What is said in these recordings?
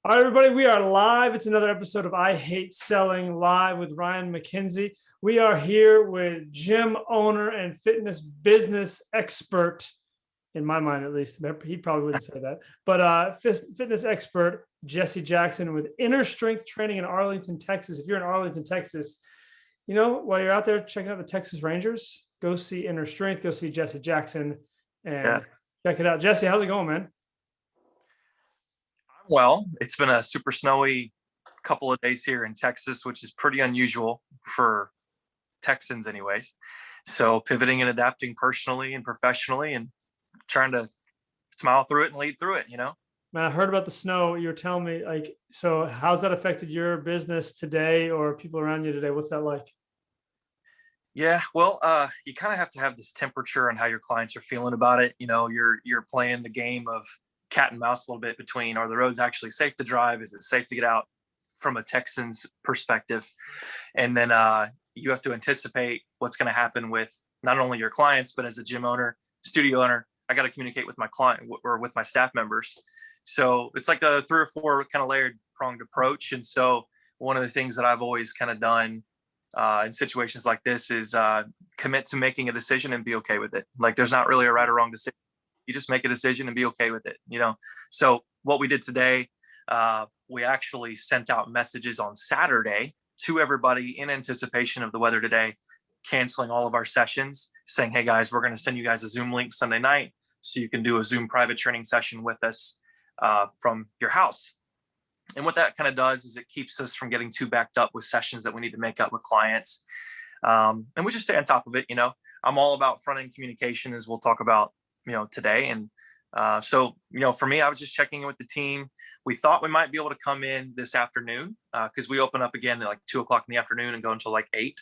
All right, everybody, we are live. It's another episode of I Hate Selling Live with Ryan McKenzie. We are here with gym owner and fitness business expert, in my mind at least. He probably wouldn't say that, but fitness expert Jesse Jackson with Inner Strength Training in Arlington, Texas. If you're in Arlington, Texas, while you're out there checking out the Texas Rangers, go see Inner Strength, go see Jesse Jackson, and check it out. Jesse, how's it going, man? Well, it's been a super snowy couple of days here in Texas, which is pretty unusual for Texans anyways. So pivoting and adapting personally and professionally and trying to smile through it and lead through it, Man, I heard about the snow. You were telling me, so how's that affected your business today or people around you today? What's that like? Yeah, well, you kind of have to have this temperature and how your clients are feeling about it. You're playing the game of cat and mouse a little bit between, are the roads actually safe to drive? Is it safe to get out from a Texan's perspective? And then you have to anticipate what's going to happen with not only your clients, but as a gym owner, studio owner, I got to communicate with my client or with my staff members. So it's like a 3 or 4 kind of layered pronged approach. And so one of the things that I've always kind of done in situations like this is commit to making a decision and be okay with it. Like there's not really a right or wrong decision. You just make a decision and be okay with it, So what we did today, we actually sent out messages on Saturday to everybody in anticipation of the weather today, canceling all of our sessions, saying, hey guys, we're going to send you guys a Zoom link Sunday night so you can do a Zoom private training session with us from your house. And what that kind of does is it keeps us from getting too backed up with sessions that we need to make up with clients. And we just stay on top of it. I'm all about front-end communication, as we'll talk about today. And so for me, I was just checking in with the team. We thought we might be able to come in this afternoon because we open up again at like 2:00 in the afternoon and go until like 8.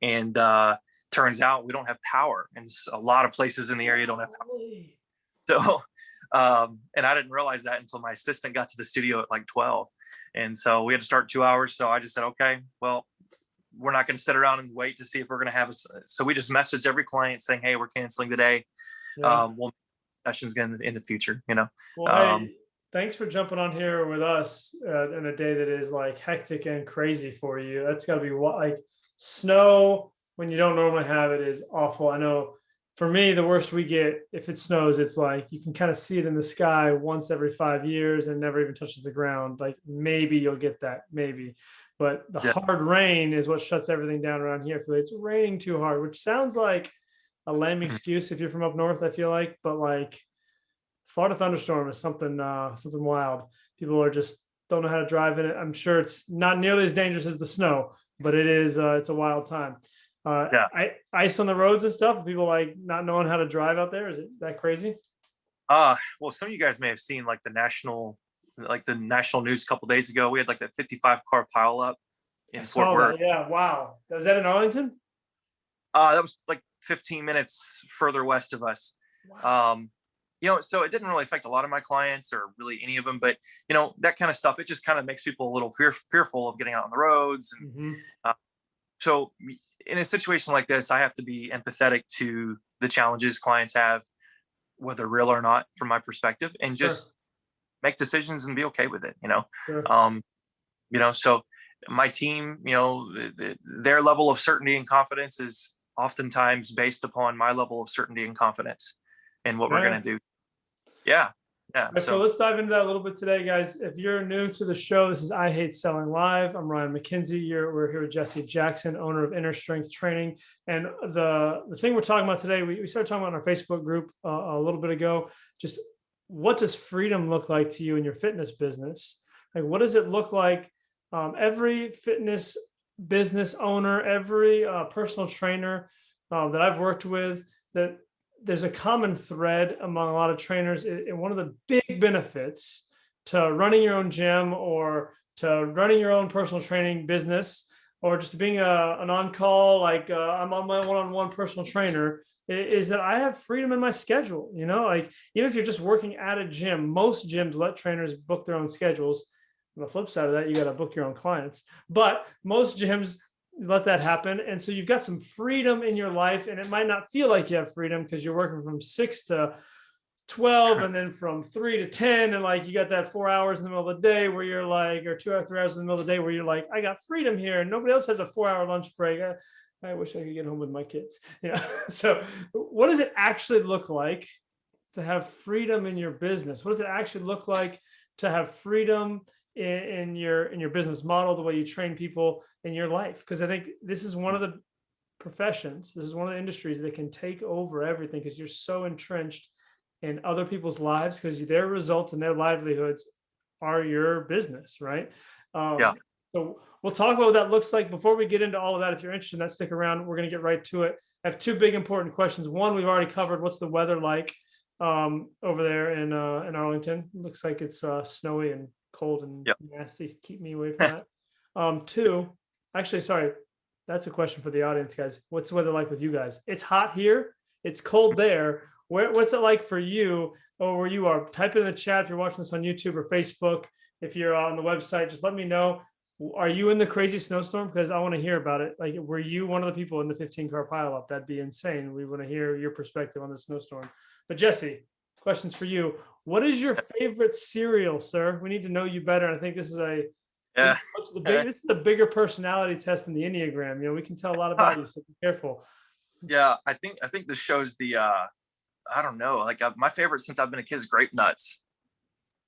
And turns out we don't have power, and a lot of places in the area don't have power. So and I didn't realize that until my assistant got to the studio at like 12. And so we had to start 2 hours. So I just said, okay, well, we're not going to sit around and wait to see if we're going to have so we just messaged every client saying, hey, we're canceling today. We'll sessions again in the future, Well, hey, thanks for jumping on here with us in a day that is like hectic and crazy for you. That's got to be like snow when you don't normally have it is awful. I know for me, the worst we get if it snows, it's like you can kind of see it in the sky once every 5 years and never even touches the ground. Like maybe you'll get that, maybe. But the hard rain is what shuts everything down around here. It's raining too hard, which sounds like a lame excuse if you're from up north, I feel like, but like Florida thunderstorm is something wild. People are just don't know how to drive in it. I'm sure it's not nearly as dangerous as the snow, but it is it's a wild time. Ice on the roads and stuff. People like not knowing how to drive out there. Is it that crazy? Well, some of you guys may have seen like the national news a couple days ago. We had like that 55 car pileup in Fort Worth. Yeah, wow. Was that in Arlington? That was like 15 minutes further west of us. Wow. So it didn't really affect a lot of my clients or really any of them, but that kind of stuff, it just kind of makes people a little fearful of getting out on the roads. And so in a situation like this, I have to be empathetic to the challenges clients have, whether real or not, from my perspective, and just make decisions and be okay with it, so my team, their level of certainty and confidence is oftentimes based upon my level of certainty and confidence in what we're going to do. Yeah. So let's dive into that a little bit today, guys. If you're new to the show, this is I Hate Selling Live. I'm Ryan McKenzie. We're here with Jesse Jackson, owner of Inner Strength Training. And the thing we're talking about today, we started talking about in our Facebook group a little bit ago, just what does freedom look like to you in your fitness business? Like, what does it look like? Every fitness business owner, every personal trainer that I've worked with, that there's a common thread among a lot of trainers. And one of the big benefits to running your own gym or to running your own personal training business, or just being an on-call, like I'm on my one-on-one personal trainer, is that I have freedom in my schedule. Like even if you're just working at a gym, most gyms let trainers book their own schedules. On the flip side of that, you got to book your own clients. But most gyms let that happen. And so you've got some freedom in your life, and it might not feel like you have freedom because you're working from 6 to 12 and then from 3 to 10, and like you got that 4 hours in the middle of the day where you're like, or 2 or 3 hours in the middle of the day where you're like, I got freedom here and nobody else has a 4 hour lunch break. I wish I could get home with my kids. Yeah. So what does it actually look like to have freedom in your business? What does it actually look like to have freedom in your business model, the way you train people in your life? Because I think this is one of the professions, this is one of the industries that can take over everything, because you're so entrenched in other people's lives, because their results and their livelihoods are your business, right? Yeah. So we'll talk about what that looks like. Before we get into all of that, if you're interested in that, stick around. We're going to get right to it. I have two big important questions. One, we've already covered. What's the weather like over there in Arlington? Looks like it's snowy and cold and Yep. nasty. Keep me away from that. Two, actually, sorry, that's a question for the audience, guys. What's the weather like with you guys? It's hot here. It's cold there. What's it like for you, or where you are? Type it in the chat if you're watching this on YouTube or Facebook. If you're on the website, just let me know. Are you in the crazy snowstorm? Because I want to hear about it. Like, were you one of the people in the 15-car pileup? That'd be insane. We want to hear your perspective on the snowstorm. But Jesse, questions for you. What is your favorite cereal, sir? We need to know you better. And I think this is this is a bigger personality test than the Enneagram. We can tell a lot about you, so be careful. Yeah, I think this shows the I don't know, like my favorite since I've been a kid is grape nuts.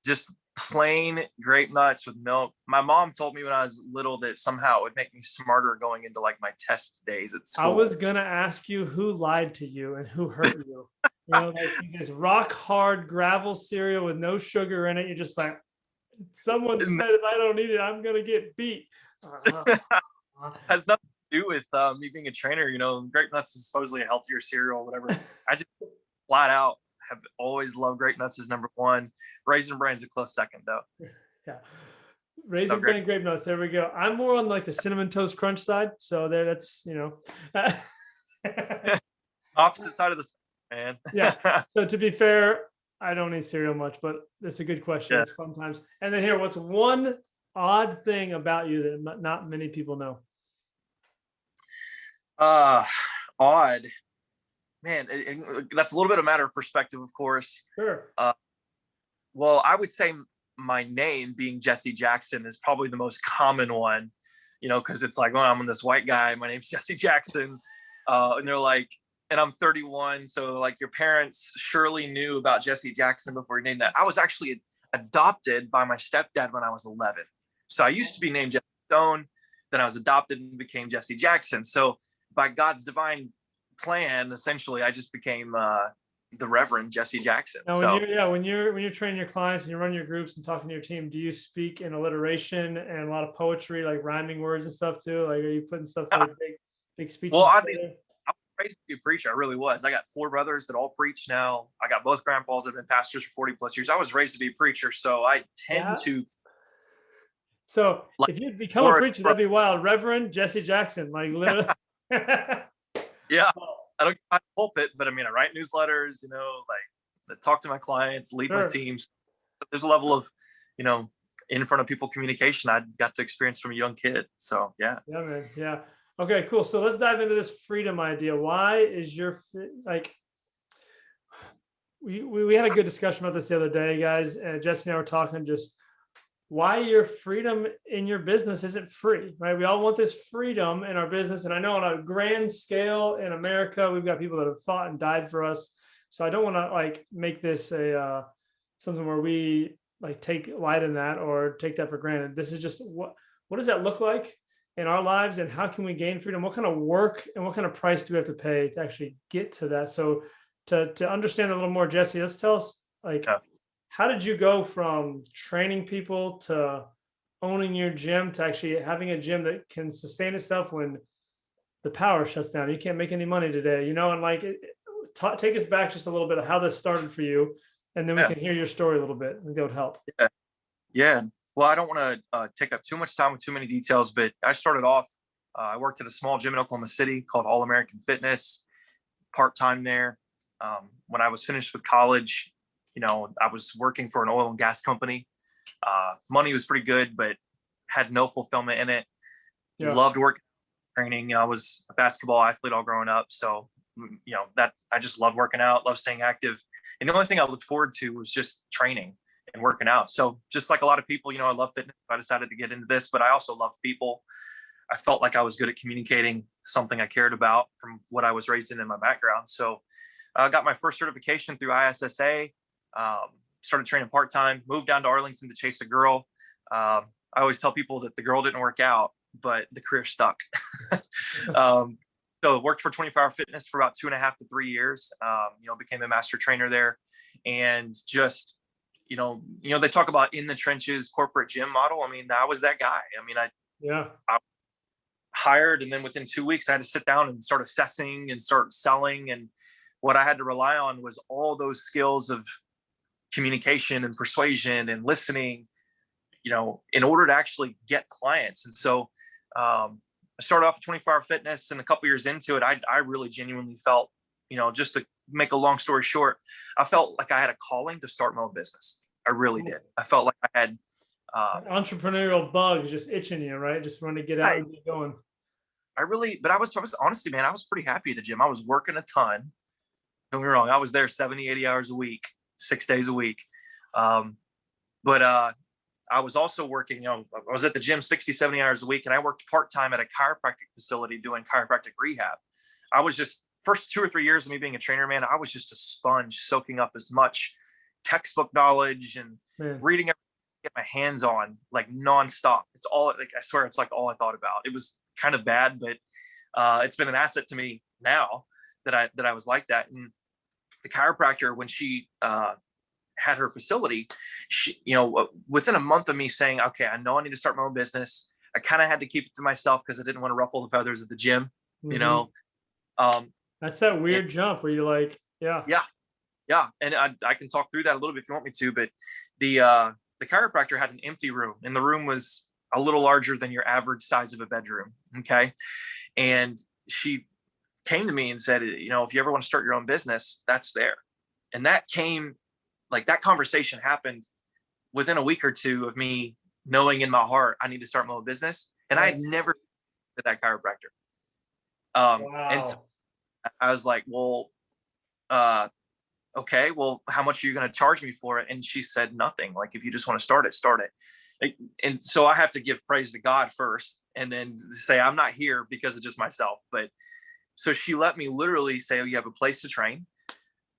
Just plain grape nuts with milk. My mom told me when I was little that somehow it would make me smarter going into like my test days at school. I was gonna ask you who lied to you and who hurt you. Like this rock hard gravel cereal with no sugar in it. You're just like, someone said if I don't eat it, I'm gonna get beat. Has nothing to do with me being a trainer. Grape nuts is supposedly a healthier cereal, whatever. I just flat out have always loved grape nuts as number one. Raisin Bran's a close second, though. Yeah, Raisin Bran, grape nuts. There we go. I'm more on like the cinnamon toast crunch side, so that's opposite side of the man. Yeah. So to be fair, I don't eat cereal much, but it's a good question. Yeah. It's fun times. And then here, what's one odd thing about you that not many people know? Odd. Man, that's a little bit of a matter of perspective, of course. Sure. Well, I would say my name being Jesse Jackson is probably the most common one, because it's like, well, I'm this white guy. My name's Jesse Jackson. And they're like, and I'm 31. So like your parents surely knew about Jesse Jackson before you named that. I was actually adopted by my stepdad when I was 11. So I used to be named Jesse Stone. Then I was adopted and became Jesse Jackson. So by God's divine plan, essentially, I just became the Reverend Jesse Jackson. Now, when you're training your clients and you run your groups and talking to your team, do you speak in alliteration and a lot of poetry, like rhyming words and stuff too? Like, are you putting stuff like big speeches? Well, I was raised to be a preacher. I really was. I got 4 brothers that all preach now. I got both grandpas that have been pastors for 40 plus years. I was raised to be a preacher, so I tend to. So if you'd become a preacher, that'd be wild. Reverend Jesse Jackson, like literally. Yeah, I don't get my pulpit, but I mean, I write newsletters, like talk to my clients, lead my teams. There's a level of, in front of people communication I got to experience from a young kid. So yeah. Yeah, man. Yeah. Okay, cool. So let's dive into this freedom idea. Why is your we had a good discussion about this the other day, guys. Jesse and I were talking just why your freedom in your business isn't free, right? We all want this freedom in our business. And I know on a grand scale in America, we've got people that have fought and died for us. So I don't want to like make this a something where we like take light in that or take that for granted. This is just what does that look like in our lives, and how can we gain freedom? What kind of work and what kind of price do we have to pay to actually get to that? So to understand a little more, Jesse, let's tell us how did you go from training people to owning your gym to actually having a gym that can sustain itself when the power shuts down? You can't make any money today, and like take us back just a little bit of how this started for you, and then we can hear your story a little bit. I think that would help. Yeah. Well, I don't want to take up too much time with too many details, but I started off, I worked at a small gym in Oklahoma City called All American Fitness, part-time there. When I was finished with college, I was working for an oil and gas company. Money was pretty good, but had no fulfillment in it. Yeah. Loved working, training. I was a basketball athlete all growing up. So that I just love working out, love staying active. And the only thing I looked forward to was just training and working out. So just like a lot of people, I love fitness. I decided to get into this, but I also love people. I felt like I was good at communicating, something I cared about from what I was raised in my background. So I got my first certification through ISSA, started training part-time, moved down to Arlington to chase a girl. I always tell people that the girl didn't work out, but the career stuck. So worked for 24 Hour Fitness for about 2.5 to 3 years, became a master trainer there, and just, they talk about in the trenches corporate gym model. I mean, I was that guy. I mean, I hired, and then within 2 weeks I had to sit down and start assessing and start selling. And what I had to rely on was all those skills of communication and persuasion and listening, in order to actually get clients. And so I started off at 24 Hour Fitness, and a couple years into it, I really genuinely felt, just to make a long story short, I felt like I had a calling to start my own business. I really did. I felt like I had entrepreneurial bug is just itching you, right? Just want to get out and get going. But I was honestly, man, I was pretty happy at the gym. I was working a ton. Don't get me wrong. I was there 70, 80 hours a week, 6 days a week. But I was also working, I was at the gym 60, 70 hours a week, and I worked part-time at a chiropractic facility doing chiropractic rehab. I was just, first 2 or 3 years of me being a trainer, man, I was just a sponge, soaking up as much textbook knowledge and reading everything I get my hands on, like nonstop. It's all, like, I swear, it's like all I thought about. It was kind of bad, but it's been an asset to me now that I was like that. And the chiropractor, when she had her facility, she, within a month of me saying, okay, I know I need to start my own business, I kind of had to keep it to myself because I didn't want to ruffle the feathers of the gym. That's that weird jump where you're like, yeah. And I can talk through that a little bit if you want me to, but the chiropractor had an empty room, and the room was a little larger than your average size of a bedroom. Okay. And she came to me and said, if you ever want to start your own business, that's there. And that came, like, that conversation happened within a week or two of me knowing in my heart, I need to start my own business. And I had never met that chiropractor. And so I was like, well, okay, well, how much are you going to charge me for it? And she said, nothing. Like, if you just want to start it, start it. And so I have to give praise to God first, and then say, I'm not here because of just myself. But so she let me literally say, oh, you have a place to train.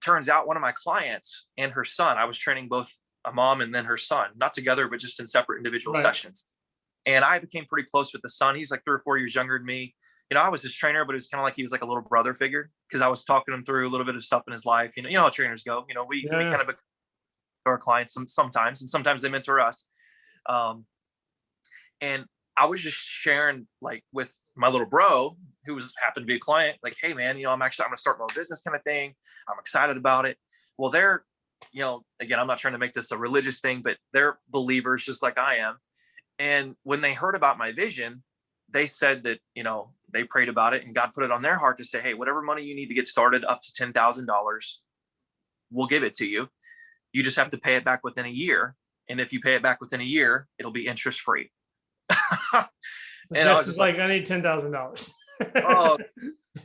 Turns out one of my clients and her son, I was training both a mom and then her son, not together, but just in separate individual sessions. And I became pretty close with the son. He's like 3 or 4 years younger than me. I was his trainer, but it was kind of like he was like a little brother figure, because I was talking him through a little bit of stuff in his life. You know how trainers go. We kind of mentor our clients sometimes, and sometimes they mentor us. And I was just sharing, like, with my little bro, who happened to be a client, like, hey man, I'm going to start my own business kind of thing. I'm excited about it. Well, they're, again, I'm not trying to make this a religious thing, but they're believers just like I am. And when they heard about my vision, they said that, they prayed about it, and God put it on their heart to say, hey, whatever money you need to get started, up to $10,000, we'll give it to you. You just have to pay it back within a year. And if you pay it back within a year, it'll be interest free. And I was just like, I need $10,000. Oh,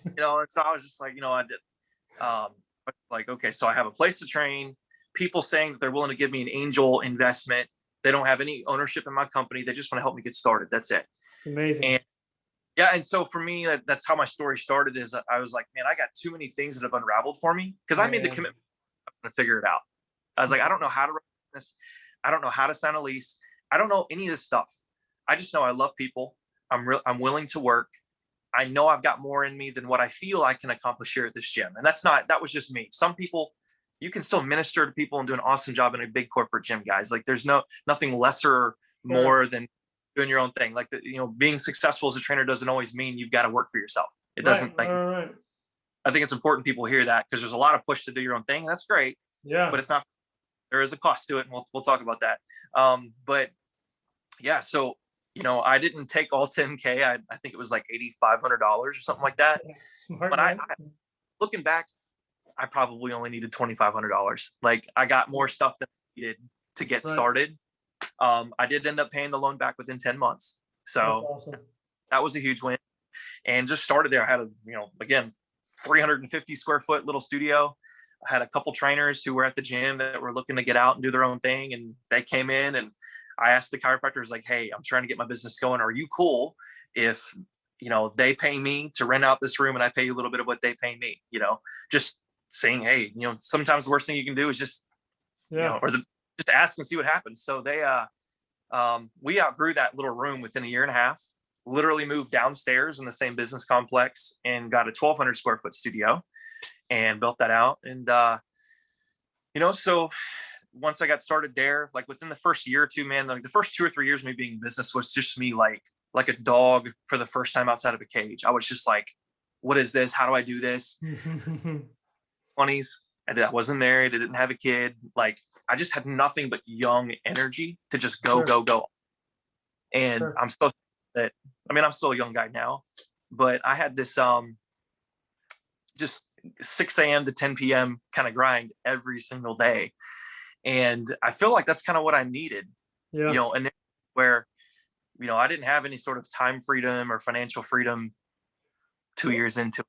and so I was just like, I did, like, okay, so I have a place to train, people saying that they're willing to give me an angel investment. They don't have any ownership in my company. They just want to help me get started. That's it. Amazing. And so for me, that's how my story started. Is I was like, man, I got too many things that have unraveled for me, because I made the commitment to figure it out. I was like, I don't know how to run this. I don't know how to sign a lease. I don't know any of this stuff. I just know I love people. I'm willing to work. I know I've got more in me than what I feel I can accomplish here at this gym. And that was just me. Some people, you can still minister to people and do an awesome job in a big corporate gym, guys. Like, there's nothing lesser, more than doing your own thing. Like, being successful as a trainer doesn't always mean you've got to work for yourself. It doesn't. I think it's important people hear that, because there's a lot of push to do your own thing. That's great. Yeah. But it's not. There is a cost to it, and we'll talk about that. But yeah, so I didn't take all 10K. I think it was like $8,500 or something like that. Smart, but I looking back, I probably only needed $2,500. Like, I got more stuff than I needed to get started. I did end up paying the loan back within 10 months. So that was a huge win. And just started there. I had again, 350 square foot little studio. I had a couple trainers who were at the gym that were looking to get out and do their own thing. And they came in, and I asked the chiropractors, like, hey, I'm trying to get my business going. Are you cool if, they pay me to rent out this room and I pay you a little bit of what they pay me, just saying, hey, sometimes the worst thing you can do is just, Yeah. just ask and see what happens. So we outgrew that little room within a year and a half, literally moved downstairs in the same business complex and got a 1,200 square foot studio and built that out. And, so once I got started there, like within the first year or two, man, like the first 2 or 3 years of me being in business was just me like a dog for the first time outside of a cage. I was just like, what is this? How do I do this? 20s. I wasn't married. I didn't have a kid. Like, I just had nothing but young energy to just go, Sure. go. And Sure. I'm still a young guy now, but I had this, just 6 a.m. to 10 p.m. kind of grind every single day. And I feel like that's kind of what I needed, Yeah. and where, I didn't have any sort of time freedom or financial freedom 2 years into it,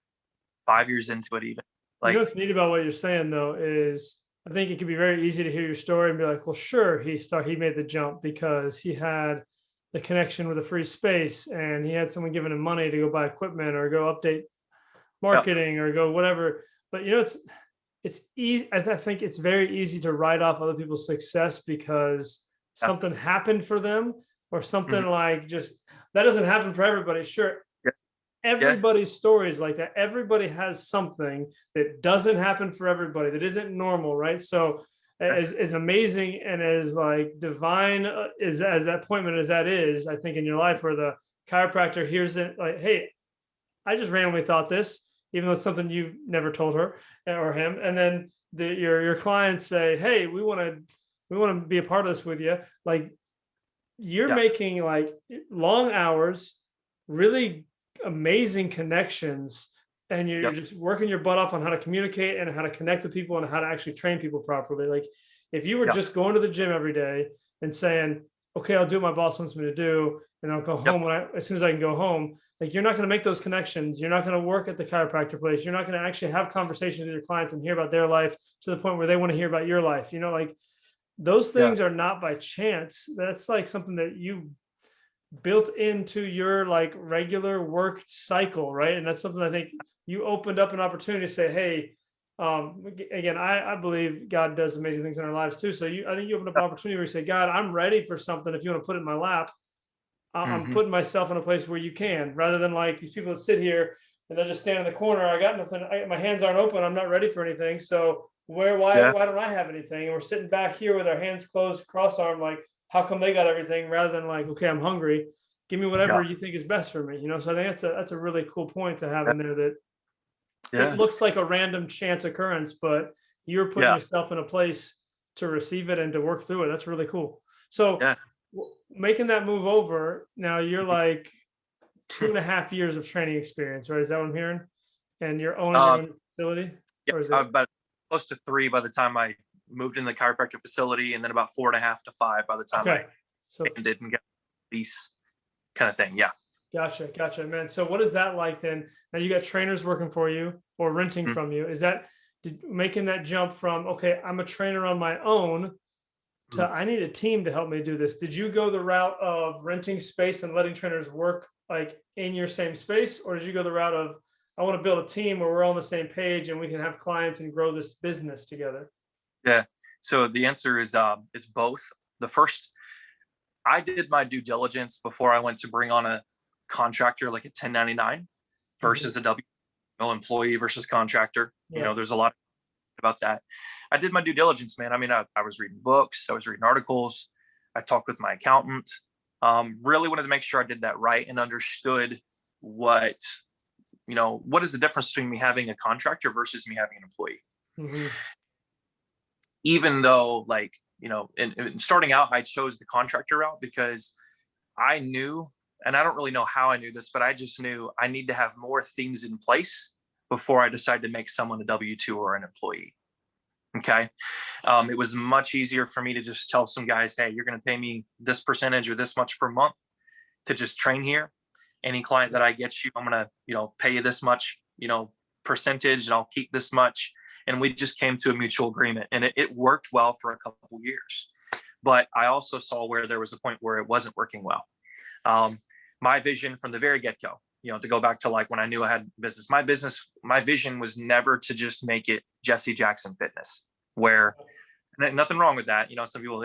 5 years into it, even. Like, What's neat about what you're saying though is I think it can be very easy to hear your story and be like, well, sure, he made the jump because he had the connection with a free space and he had someone giving him money to go buy equipment or go update marketing or go whatever. But it's easy. I think it's very easy to write off other people's success because yeah. something happened for them or something Mhm. like just that doesn't happen for everybody. Sure. Yeah. Everybody's story is like that. Everybody has something that doesn't happen for everybody that isn't normal, right? So as amazing and as like divine as that appointment as that is, I think in your life where the chiropractor hears it like, hey, I just randomly thought this, even though it's something you've never told her or him. And then your clients say, hey, we want to be a part of this with you. Like you're Yeah. making like long hours, really amazing connections, and you're Yep. just working your butt off on how to communicate and how to connect with people and how to actually train people properly. Like if you were Yep. just going to the gym every day and saying, okay, I'll do what my boss wants me to do, and I'll go Yep. home as soon as I can go home. Like you're not going to make those connections. You're not going to work at the chiropractor place. You're not going to actually have conversations with your clients and hear about their life to the point where they want to hear about your life. Like those Yeah. things are not by chance. That's like something that you built into your like regular work cycle, right? And that's something I think you opened up an opportunity to say, hey, again, I believe God does amazing things in our lives too. So I think you opened up an opportunity where you say, God, I'm ready for something. If you want to put it in my lap, I'm Hmm. putting myself in a place where you can, rather than like these people that sit here and they just stand in the corner. I got nothing. My hands aren't open. I'm not ready for anything. So why Yeah. don't I have anything? And we're sitting back here with our hands closed, cross arm, like how come they got everything? Rather than like, okay, I'm hungry. Give me whatever Yeah. you think is best for me. So I think that's a really cool point to have Yeah. in there. That it Yeah. looks like a random chance occurrence, but you're putting Yeah. yourself in a place to receive it and to work through it. That's really cool. So Yeah. making that move over, now you're Mhm. like 2.5 years of training experience, right? Is that what I'm hearing? And you're owning your Uh, own facility, yeah. or is it About close to 3 by the time I moved in the chiropractic facility, and then about 4.5 to 5 by the time I okay? So ended and got a lease kind of thing. Yeah. gotcha, man. So what is that like then? Now you got trainers working for you or renting Mhm. from you. Is that making that jump from okay, I'm a trainer on my own to Mhm. I need a team to help me do this? Did you go the route of renting space and letting trainers work like in your same space, or did you go the route of I want to build a team where we're all on the same page and we can have clients and grow this business together? Yeah. So the answer is it's both. The first, I did my due diligence before I went to bring on a contractor, like a 1099 Mhm. versus a employee versus contractor. Yeah, There's a lot about that. I did my due diligence, man. I mean, I was reading books, I was reading articles, I talked with my accountant. Really wanted to make sure I did that right and understood what, what is the difference between me having a contractor versus me having an employee. hmm, Even though, like, in starting out, I chose the contractor route because I knew, and I don't really know how I knew this, but I just knew I need to have more things in place before I decide to make someone a W 2 or an employee. Okay. It was much easier for me to just tell some guys, hey, you're going to pay me this percentage or this much per month to just train here. Any client that I get you, I'm going to, pay you this much, percentage and I'll keep this much. And we just came to a mutual agreement, and it worked well for a couple of years. But I also saw where there was a point where it wasn't working well. My vision from the very get-go, to go back to like when I knew I had my vision was never to just make it Jesse Jackson Fitness, where nothing wrong with that. Some people,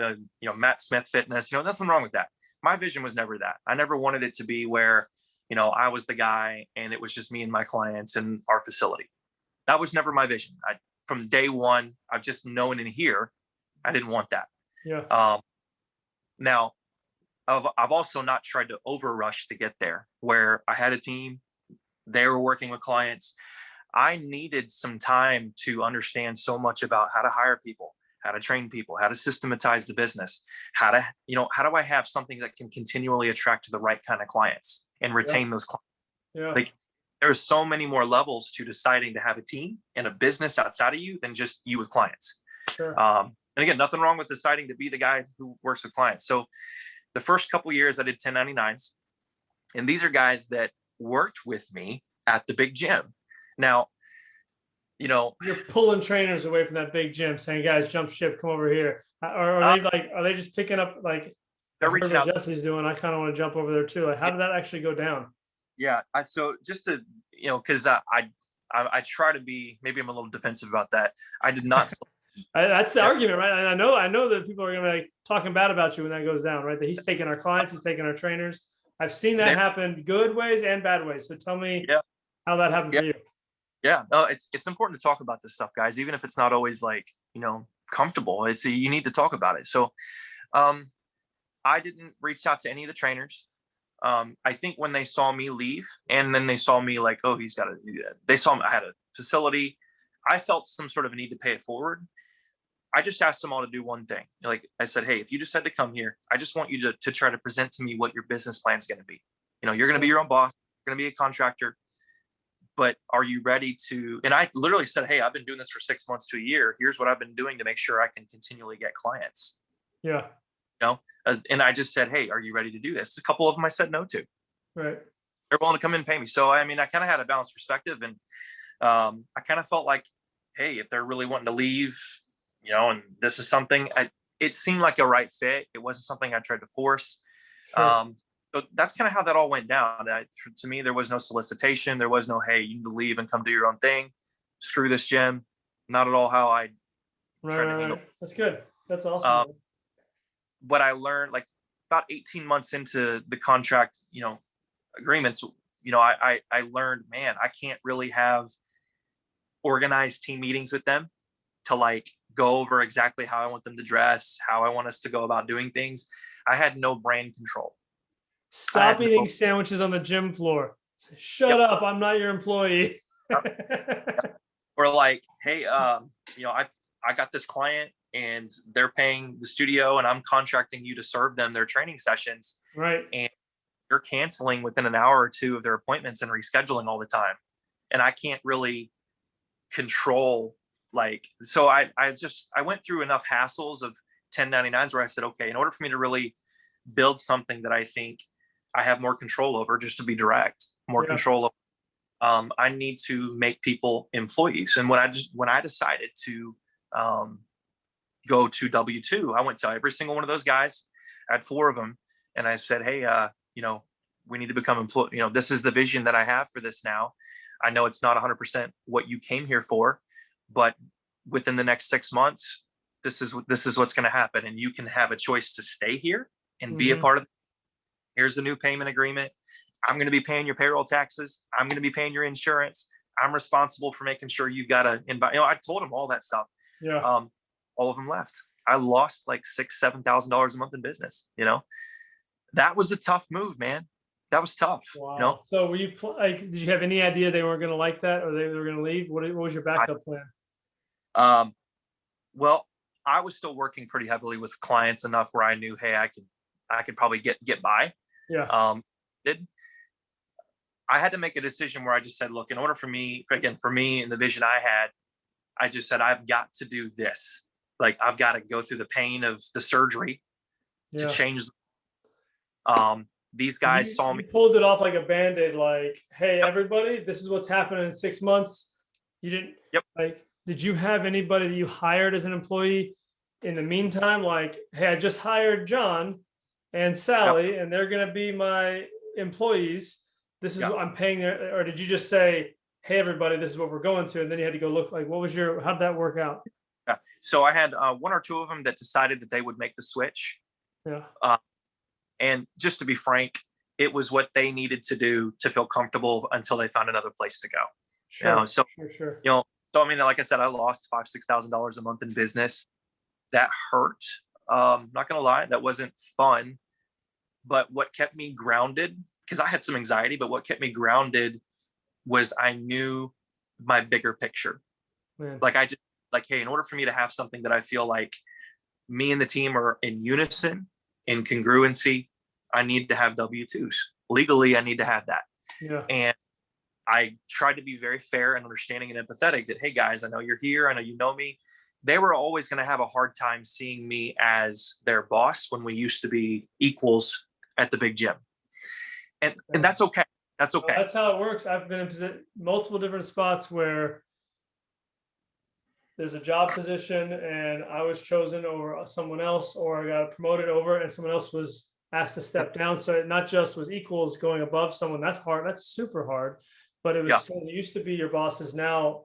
Matt Smith Fitness, nothing wrong with that. My vision was never that. I never wanted it to be where, I was the guy and it was just me and my clients and our facility. That was never my vision. From day one, I've just known in here, I didn't want that. Yeah. Now, I've also not tried to over rush to get there, where I had a team, they were working with clients. I needed some time to understand so much about how to hire people, how to train people, how to systematize the business, how do I have something that can continually attract the right kind of clients and retain those clients? Yeah. Like, there's so many more levels to deciding to have a team and a business outside of you than just you with clients. Sure. And again, nothing wrong with deciding to be the guy who works with clients. So the first couple of years I did 1099s, and these are guys that worked with me at the big gym. Now, you're pulling trainers away from that big gym, saying, "Guys, jump ship, come over here." Or are they just picking up like they're reaching out? Jesse's doing. I kind of want to jump over there too. Like, how did that actually go down? Yeah, so just to because I try to be, maybe I'm a little defensive about that. I did not. That's the argument, right? And I know that people are going to be like talking bad about you when that goes down, right? That he's taking our clients, he's taking our trainers. I've seen that happen good ways and bad ways. So tell me how that happened for you. Yeah, no, it's important to talk about this stuff, guys, even if it's not always like, comfortable. You need to talk about it. So I didn't reach out to any of the trainers. I think when they saw me leave, and then they saw me like, oh, he's got to do that. They saw I had a facility. I felt some sort of a need to pay it forward. I just asked them all to do one thing. Like I said, hey, if you decide to come here, I just want you to try to present to me what your business plan is going to be. You're going to be your own boss. You're going to be a contractor. But are you ready to? And I literally said, hey, I've been doing this for 6 months to a year. Here's what I've been doing to make sure I can continually get clients. Yeah. And I just said, hey, are you ready to do this? A couple of them I said no to. Right. They're willing to come in and pay me. So, I mean, I kind of had a balanced perspective, and I kind of felt like, hey, if they're really wanting to leave, and this is something, it seemed like a right fit. It wasn't something I tried to force. Sure. So that's kind of how that all went down. To me, there was no solicitation. There was no, hey, you need to leave and come do your own thing. Screw this gym. Not at all how I tried to handle. That's good. That's awesome. But I learned, like, about 18 months into the contract, agreements, I learned, man, I can't really have organized team meetings with them to like go over exactly how I want them to dress, how I want us to go about doing things. I had no brand control. Stop eating sandwiches on the gym floor. Shut up. I'm not your employee. Or like, hey, I got this client and they're paying the studio and I'm contracting you to serve them their training sessions. Right. And you're canceling within an hour or two of their appointments and rescheduling all the time. And I can't really control, so I went through enough hassles of 1099s where I said, okay, in order for me to really build something that I think I have more control over, just to be direct, more control over, I need to make people employees. And when I decided to go to W-2, I went to every single one of those guys. I had 4 of them. And I said, hey, we need to become employee. This is the vision that I have for this now. I know it's not 100% what you came here for, but within the next 6 months, this is what's going to happen. And you can have a choice to stay here and be a part of it. Here's a new payment agreement. I'm going to be paying your payroll taxes. I'm going to be paying your insurance. I'm responsible for making sure you've got to invite, I told them all that stuff. Yeah. All of them left. I lost like $6,000-$7,000 a month in business. That was a tough move, man. That was tough. Wow. So were you did you have any idea they weren't going to like that, or they were going to leave? What was your backup plan? Well, I was still working pretty heavily with clients enough where I knew, hey, I could probably get by. Yeah. I had to make a decision where I just said, look, in order for me and the vision I had, I just said, I've got to do this. Like, I've got to go through the pain of the surgery to change. These guys saw me. You pulled it off like a Band-Aid, like, hey, everybody, this is what's happening in 6 months. You didn't Yep. like, did you have anybody that you hired as an employee in the meantime? Like, hey, I just hired John and Yep. Sally, and they're going to be my employees. This is Yep. what I'm paying their, or did you just say, hey, everybody, this is what we're going to? And then you had to go look like, what was your, how'd that work out? Yeah. So I had one or two of them that decided that they would make the switch. Yeah. And just to be frank, it was what they needed to do to feel comfortable until they found another place to go. Sure. So Sure. so I mean, like I said, I lost $5,000-6,000 a month in business. That hurt. Not gonna lie, that wasn't fun. But what kept me grounded, because I had some anxiety, but what kept me grounded was I knew my bigger picture. Man. Like I just like, hey, in order for me to have something that I feel like me and the team are in unison, in congruency, I need to have W-2s. Legally, I need to have that. Yeah. And I tried to be very fair and understanding and empathetic that, hey guys, I know you're here. I know you know me. They were always going to have a hard time seeing me as their boss when we used to be equals at the big gym. And that's okay. That's okay. That's how it works. I've been in multiple different spots where there's a job position and I was chosen over someone else, or I got promoted over and someone else was asked to step down. So it not just was equals going above someone. That's hard. That's super hard. But it was someone who used to be your bosses. Now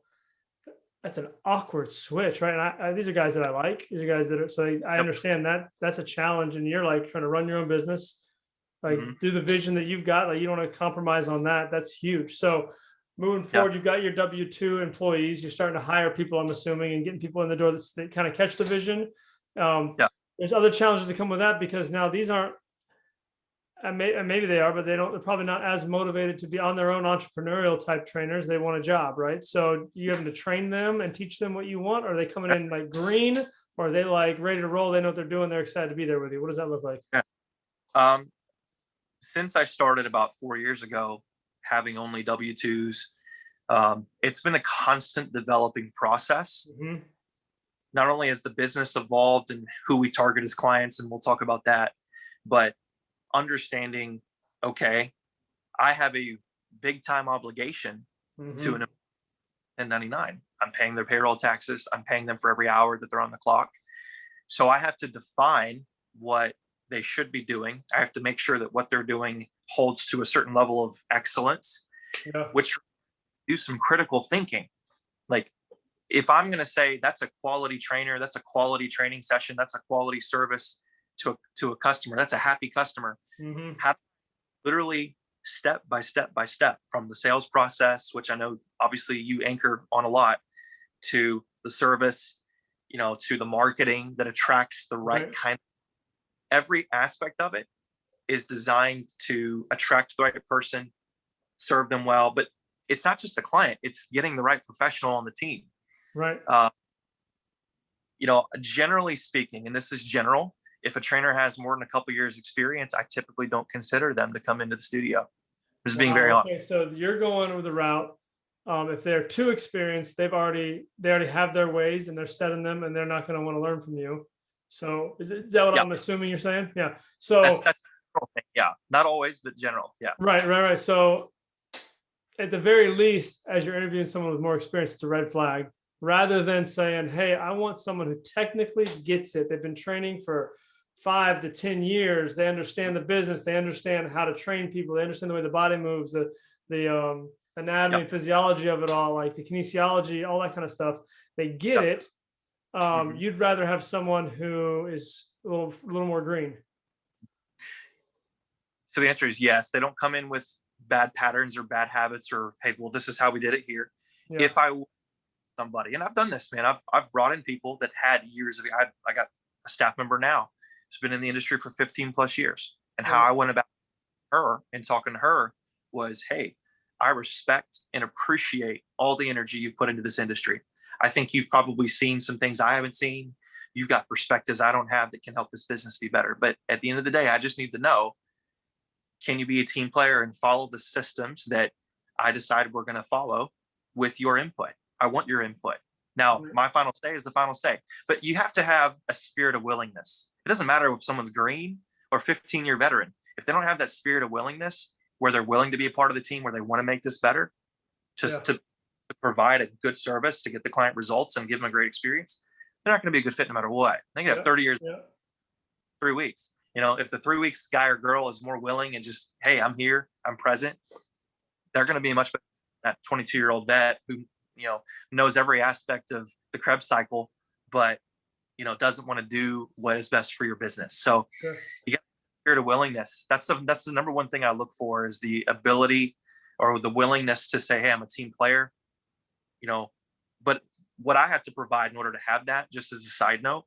that's an awkward switch, right? And these are guys that I like. These are guys that are, so I understand that that's a challenge. And you're like trying to run your own business, like do the vision that you've got. Like you don't want to compromise on that. That's huge. So moving forward, you've got your W-2 employees. You're starting to hire people, I'm assuming, and getting people in the door that kind of catch the vision. There's other challenges that come with that because now these aren't, and maybe they are, but they're probably not as motivated to be on their own entrepreneurial type trainers. They want a job, right? So you having to train them and teach them what you want? Or are they coming in like green, or are they like ready to roll? They know what they're doing. They're excited to be there with you. What does that look like? Since I started about 4 years ago, having only W-2s, it's been a constant developing process. Not only has the business evolved and who we target as clients, and we'll talk about that, but understanding, okay, I have a big time obligation to an 1099. I'm paying their payroll taxes. I'm paying them for every hour that they're on the clock. So I have to define what they should be doing. I have to make sure that what they're doing holds to a certain level of excellence, which do some critical thinking. Like if I'm going to say that's a quality trainer, that's a quality training session, that's a quality service to a customer, that's a happy customer, literally step by step by step, from the sales process, which I know obviously you anchor on a lot, to the service, to the marketing that attracts the right kind of, every aspect of it is designed to attract the right person, serve them well. But it's not just the client, it's getting the right professional on the team. Right. Generally speaking, and this is general, if a trainer has more than a couple years experience, I typically don't consider them to come into the studio. Just being very honest. Okay, so you're going with the route. If they're too experienced, they already have their ways and they're set in them, and they're not going to want to learn from you. So is that what I'm assuming you're saying? Yeah. So that's not always, but general. Yeah. Right. So at the very least, as you're interviewing someone with more experience, it's a red flag. Rather than saying, hey, I want someone who technically gets it. They've been training for 5 to 10 years. They understand the business. They understand how to train people. They understand the way the body moves, the anatomy and physiology of it all, like the kinesiology, all that kind of stuff. They get it. You'd rather have someone who is a little more green. So the answer is yes. They don't come in with bad patterns or bad habits or, hey, well, this is how we did it here. If I somebody, and I've done this, man, I've brought in people that had years of, I got a staff member now who's been in the industry for 15 plus years. And how I went about her and talking to her was, hey, I respect and appreciate all the energy you've put into this industry. I think you've probably seen some things I haven't seen. You've got perspectives I don't have that can help this business be better. But at the end of the day, I just need to know, can you be a team player and follow the systems that I decided we're going to follow with your input? I want your input. Now, my final say is the final say, but you have to have a spirit of willingness. It doesn't matter if someone's green or 15-year veteran. If they don't have that spirit of willingness, where they're willing to be a part of the team, where they want to make this better, to to provide a good service to get the client results and give them a great experience, they're not going to be a good fit no matter what. They can have 30 years, 3 weeks. If the 3 weeks guy or girl is more willing and just, hey, I'm here, I'm present, they're going to be much better than that 22-year-old vet who, knows every aspect of the Krebs cycle, but, doesn't want to do what is best for your business. So you got spirit of willingness. That's the number one thing I look for, is the ability or the willingness to say, hey, I'm a team player, but what I have to provide in order to have that, just as a side note,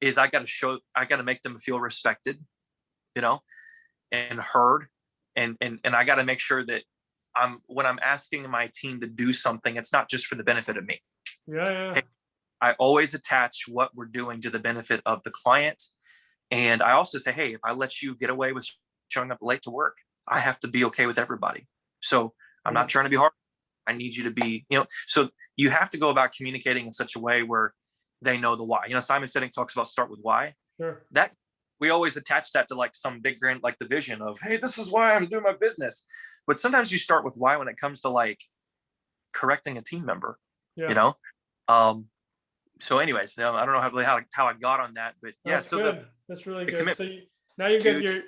is I got to make them feel respected, and heard. And I got to make sure that when I'm asking my team to do something, it's not just for the benefit of me. Yeah. Hey, I always attach what we're doing to the benefit of the client. And I also say, hey, if I let you get away with showing up late to work, I have to be okay with everybody. So I'm not trying to be hard. I need you to be, so you have to go about communicating in such a way where they know the why. Simon Sinek talks about start with why. Sure. That we always attach that to like some big grand, like the vision of, hey, this is why I'm doing my business. But sometimes you start with why when it comes to like correcting a team member, So anyways, I don't know how I got on that, but yeah. That's So good. That's really good. commitment. So now you get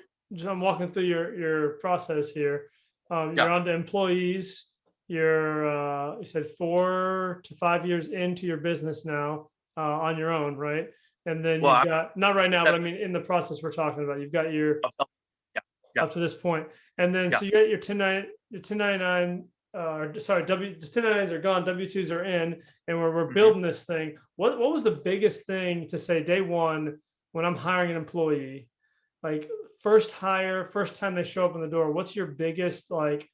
I'm walking through your process here. You're on to employees. You're you said 4 to 5 years into your business now, on your own, right? And then you've got, not right now, but I mean in the process we're talking about, you've got your up to this point, and then so you got your 1099. Sorry, the 1099s are gone, W2s are in, and we're building this thing. What was the biggest thing to say day one when I'm hiring an employee, like first hire, first time they show up in the door? What's your biggest, like,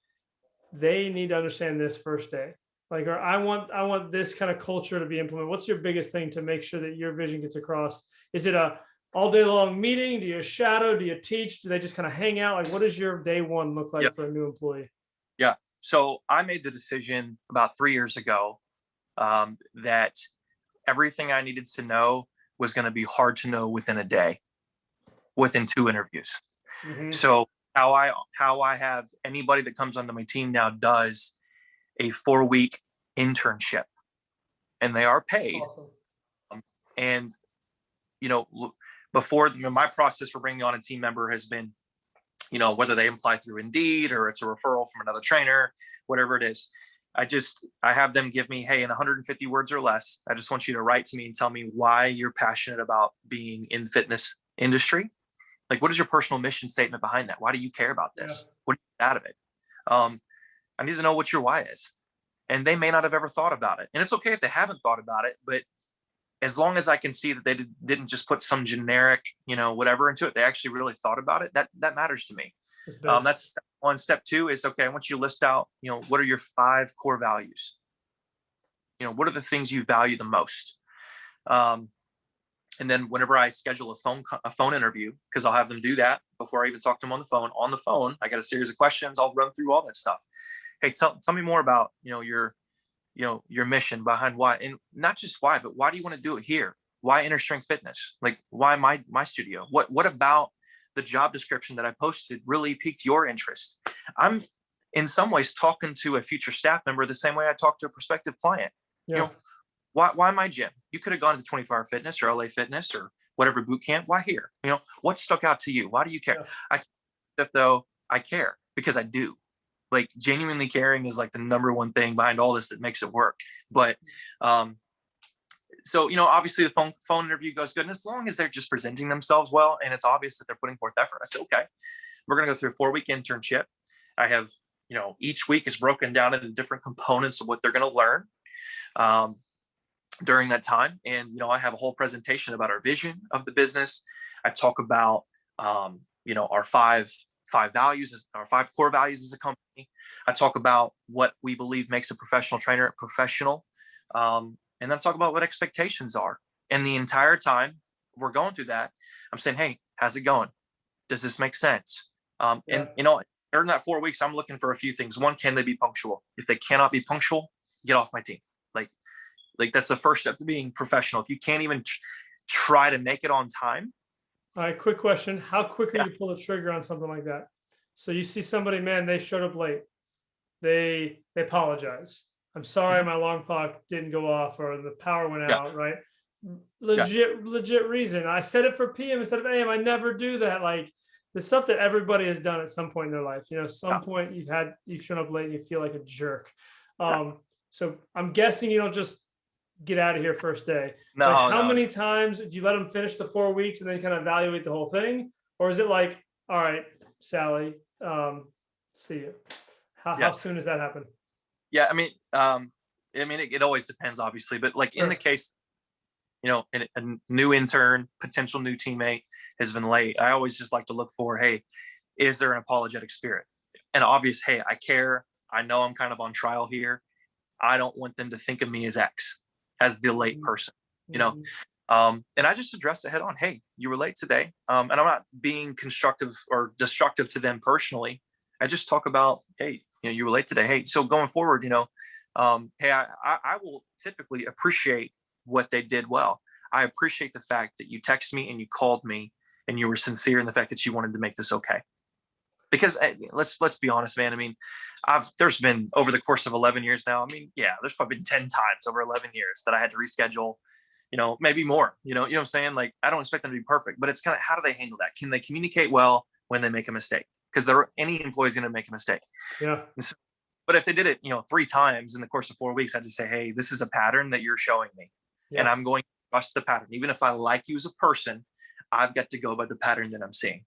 they need to understand this first day, like, or I want this kind of culture to be implemented? What's your biggest thing to make sure that your vision gets across? Is it a all day long meeting? Do you shadow? Do you teach? Do they just kind of hang out? Like, what does your day one look like for a new employee? Yeah. So I made the decision about 3 years ago that everything I needed to know was going to be hard to know within a day, within 2 interviews. Mm-hmm. So how I have anybody that comes onto my team now does a 4-week internship, and they are paid. Awesome. And before, my process for bringing on a team member has been, whether they apply through Indeed or it's a referral from another trainer, whatever it is, I have them give me, hey, in 150 words or less, I just want you to write to me and tell me why you're passionate about being in the fitness industry. Like, what is your personal mission statement behind that? Why do you care about this? Yeah. What do you get out of it? I need to know what your why is. And they may not have ever thought about it. And it's okay if they haven't thought about it, but as long as I can see that they didn't just put some generic, whatever into it, they actually really thought about it. That matters to me. That's step one. Step two is, okay, I want you to list out, what are your 5 core values? What are the things you value the most? And then whenever I schedule a phone interview, because I'll have them do that before I even talk to them on the phone, I got a series of questions. I'll run through all that stuff. Hey, tell me more about, your mission behind why, and not just why, but why do you want to do it here? Why Inner Strength Fitness? Like, why my studio? What about the job description that I posted really piqued your interest? I'm in some ways talking to a future staff member the same way I talk to a prospective client. Yeah. Why my gym? You could have gone to 24 Hour Fitness or LA Fitness or whatever boot camp. Why here? What stuck out to you? Why do you care? Though I care because I do. Like, genuinely caring is like the number one thing behind all this that makes it work. But so obviously the phone interview goes good, and as long as they're just presenting themselves well and it's obvious that they're putting forth effort, I said, okay, we're gonna go through a 4-week internship. I have each week is broken down into different components of what they're gonna learn during that time. And I have a whole presentation about our vision of the business. I talk about our five values, our 5 core values as a company. I talk about what we believe makes a professional trainer professional. And then I talk about what expectations are. And the entire time we're going through that, I'm saying, hey, how's it going? Does this make sense? And during that 4 weeks, I'm looking for a few things. One, can they be punctual? If they cannot be punctual, get off my team. Like that's the first step to being professional. If you can't even try to make it on time. All right, quick question. How quickly you pull the trigger on something like that? So you see somebody, man, they showed up late. They apologize. I'm sorry, Mhm. my alarm clock didn't go off or the power went Yeah. out, right? Yeah. Legit reason. I set it for PM instead of AM. I never do that. Like the stuff that everybody has done at some point in their life. Yeah. Some point you've shown up late and you feel like a jerk. Yeah. So I'm guessing you don't just get out of here first day. Like No, how no, no. many times do you let them finish the 4 weeks and then kind of evaluate the whole thing? Or is it like, all right, Sally, see you. How Yeah. soon does that happen? Yeah. It always depends, obviously, but like in the Sure. case, a new intern, potential new teammate has been late, I always just like to look for, hey, is there an apologetic spirit? An obvious, hey, I care. I know I'm kind of on trial here. I don't want them to think of me as X, as the late Mhm. person, you know? Mhm. And I just address it head on. Hey, you were late today. And I'm not being constructive or destructive to them personally. I just talk about, hey, you were late today. Hey, so going forward, hey, I will typically appreciate what they did well. I appreciate the fact that you texted me and you called me and you were sincere in the fact that you wanted to make this okay. Because let's be honest, man. There's been over the course of 11 years now. Yeah, there's probably been 10 times over 11 years that I had to reschedule, maybe more, you know what I'm saying? Like, I don't expect them to be perfect, but it's kind of, how do they handle that? Can they communicate well when they make a mistake? Because any employee is going to make a mistake. Yeah. So, but if they did it, 3 times in the course of 4 weeks, I just say, hey, this is a pattern that you're showing me, and Yeah. I'm going to trust the pattern. Even if I like you as a person, I've got to go by the pattern that I'm seeing.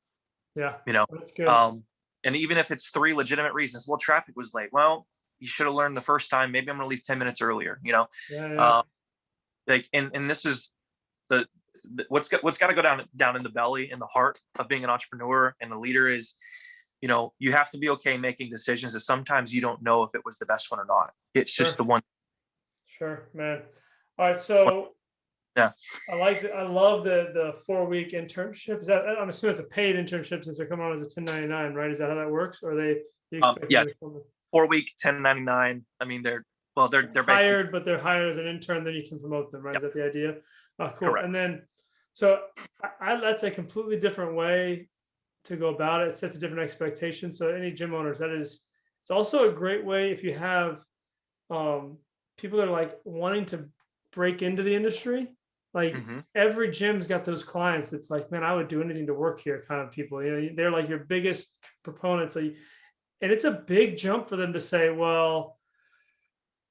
Yeah. You know, That's good. um, and even if it's 3 legitimate reasons, well, traffic was late. Well, you should have learned the first time. Maybe I'm going to leave 10 minutes earlier. Yeah. Yeah. Um, like, and this is the what's got to go down in the belly, in the heart of being an entrepreneur and a leader is, you have to be okay making decisions that sometimes you don't know if it was the best one or not. It's just Sure. the one. Sure, man. All right. one So yeah. I love the 4 week internship. Is that, I'm assuming it's a paid internship since they're coming on as a 1099, right? Is that how that works? Or are they you expect Yeah. them to come 4 week 1099. They're basically. hired, but they're hired as an intern, then you can promote them, right? Is Yep. that the idea? Cool. Correct. And then so that's a completely different way to go about it. It sets a different expectation. So any gym owners, it's also a great way if you have um, people that are like wanting to break into the industry. Like Hmm. every gym's got those clients that's like, man, I would do anything to work here kind of people. They're like your biggest proponents. And it's a big jump for them to say, well,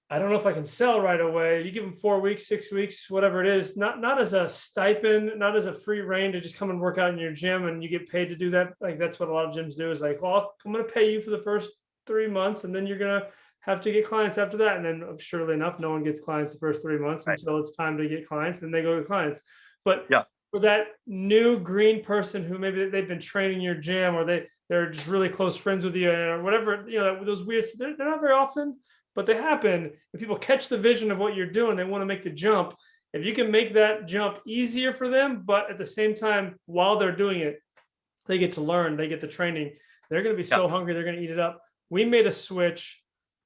I don't know if I can sell right away. You give them 4 weeks, 6 weeks, whatever it is, not as a stipend, not as a free reign to just come and work out in your gym and you get paid to do that. Like that's what a lot of gyms do is like, well, I'm going to pay you for the first 3 months and then you're going to have to get clients after that. And then surely enough, no one gets clients the first 3 months Right. until it's time to get clients. Then they go get clients. But Yeah. for that new green person who maybe they've been training your gym or they're just really close friends with you or whatever, those weird, they're not very often, but they happen. If people catch the vision of what you're doing, they want to make the jump. If you can make that jump easier for them, but at the same time, while they're doing it, they get to learn, they get the training. They're going to be Yeah. so hungry, they're going to eat it up. We made a switch.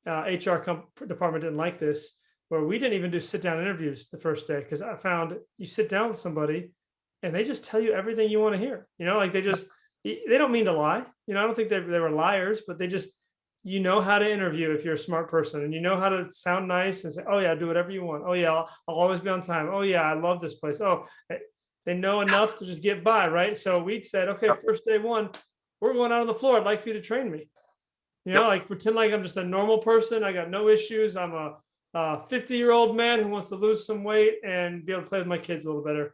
HR department didn't like this, where we didn't even do sit down interviews the first day because I found you sit down with somebody and they just tell you everything you want to hear. Like they don't mean to lie. I don't think they were liars, but they just how to interview if you're a smart person and you know how to sound nice and say, oh yeah, do whatever you want. Oh yeah, I'll always be on time. Oh yeah, I love this place. Oh, they know enough to just get by, right? So we said, okay, Yep. first day one, we're going out on the floor. I'd like for you to train me. Yep. Like pretend like I'm just a normal person. I got no issues. I'm a 50-year-old man who wants to lose some weight and be able to play with my kids a little better.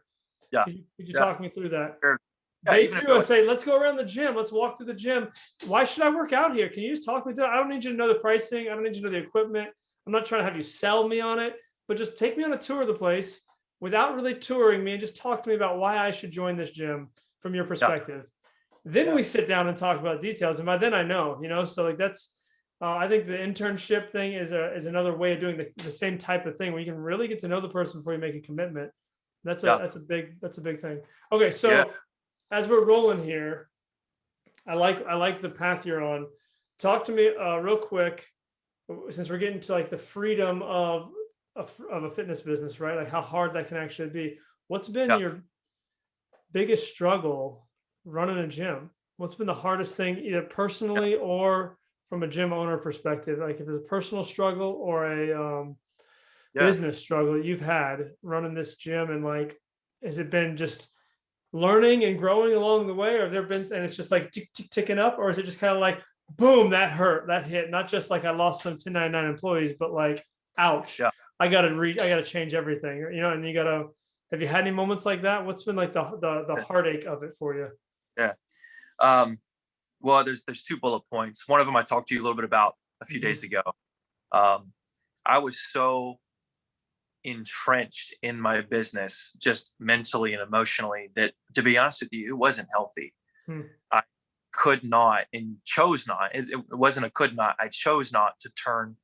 Yeah. Could you Yeah. talk me through that? Sure. Yeah, Day even if two, they're I like, say, let's go around the gym. Let's walk through the gym. Why should I work out here? Can you just talk me through it? I don't need you to know the pricing. I don't need you to know the equipment. I'm not trying to have you sell me on it, but just take me on a tour of the place without really touring me and just talk to me about why I should join this gym from your yeah. perspective. Then Yeah. we sit down and talk about details. And by then I know, so like that's, I think the internship thing is another way of doing the same type of thing where you can really get to know the person before you make a commitment. Yeah. That's a big thing. Okay. So Yeah. as we're rolling here, I like the path you're on. Talk to me real quick, since we're getting to like the freedom of a fitness business, right? Like how hard that can actually be. What's been Yeah. your biggest struggle running a gym? What's been the hardest thing, either personally or from a gym owner perspective, like if it's a personal struggle or a Yeah. business struggle you've had running this gym, and like, has it been just learning and growing along the way, or have there been, and it's just like ticking up, or is it just kind of like, boom, that hurt, that hit, not just like I lost some 1099 employees, but like, ouch, Yeah. I gotta change everything, and you gotta, have you had any moments like that? What's been like the heartache of it for you? Yeah. Um, well, there's two bullet points. One of them I talked to you a little bit about a few Mhm. days ago. Um, I was so entrenched in my business, just mentally and emotionally, that to be honest with you, it wasn't healthy. Hmm. I could not and chose not. It wasn't a could not. I chose not to turn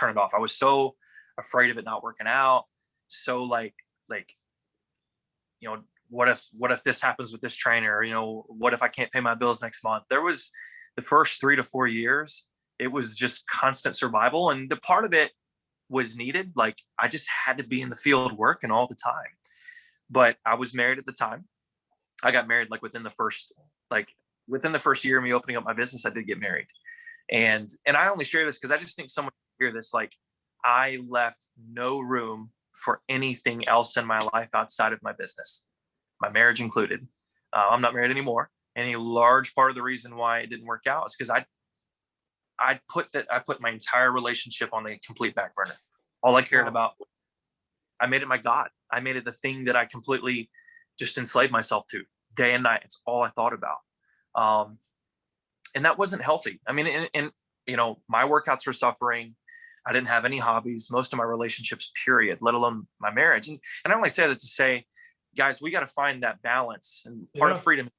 it off. I was so afraid of it not working out. So like what if this happens with this trainer? What if I can't pay my bills next month? There was the first 3 to 4 years. It was just constant survival, and the part of it was needed. Like I just had to be in the field working all the time. But I was married at the time. I got married like within the first year of me opening up my business, I did get married. And I only share this because I just think someone should hear this. Like I left no room for anything else in my life outside of my business, my marriage included. I'm not married anymore. And a large part of the reason why it didn't work out is because I put my entire relationship on the complete back burner. All I cared Wow. about, I made it my God. I made it the thing that I completely just enslaved myself to day and night. It's all I thought about. And that wasn't healthy. I mean, and my workouts were suffering. I didn't have any hobbies, most of my relationships, period, let alone my marriage. And I only say that to say, guys, we got to find that balance, and part of Yeah. freedom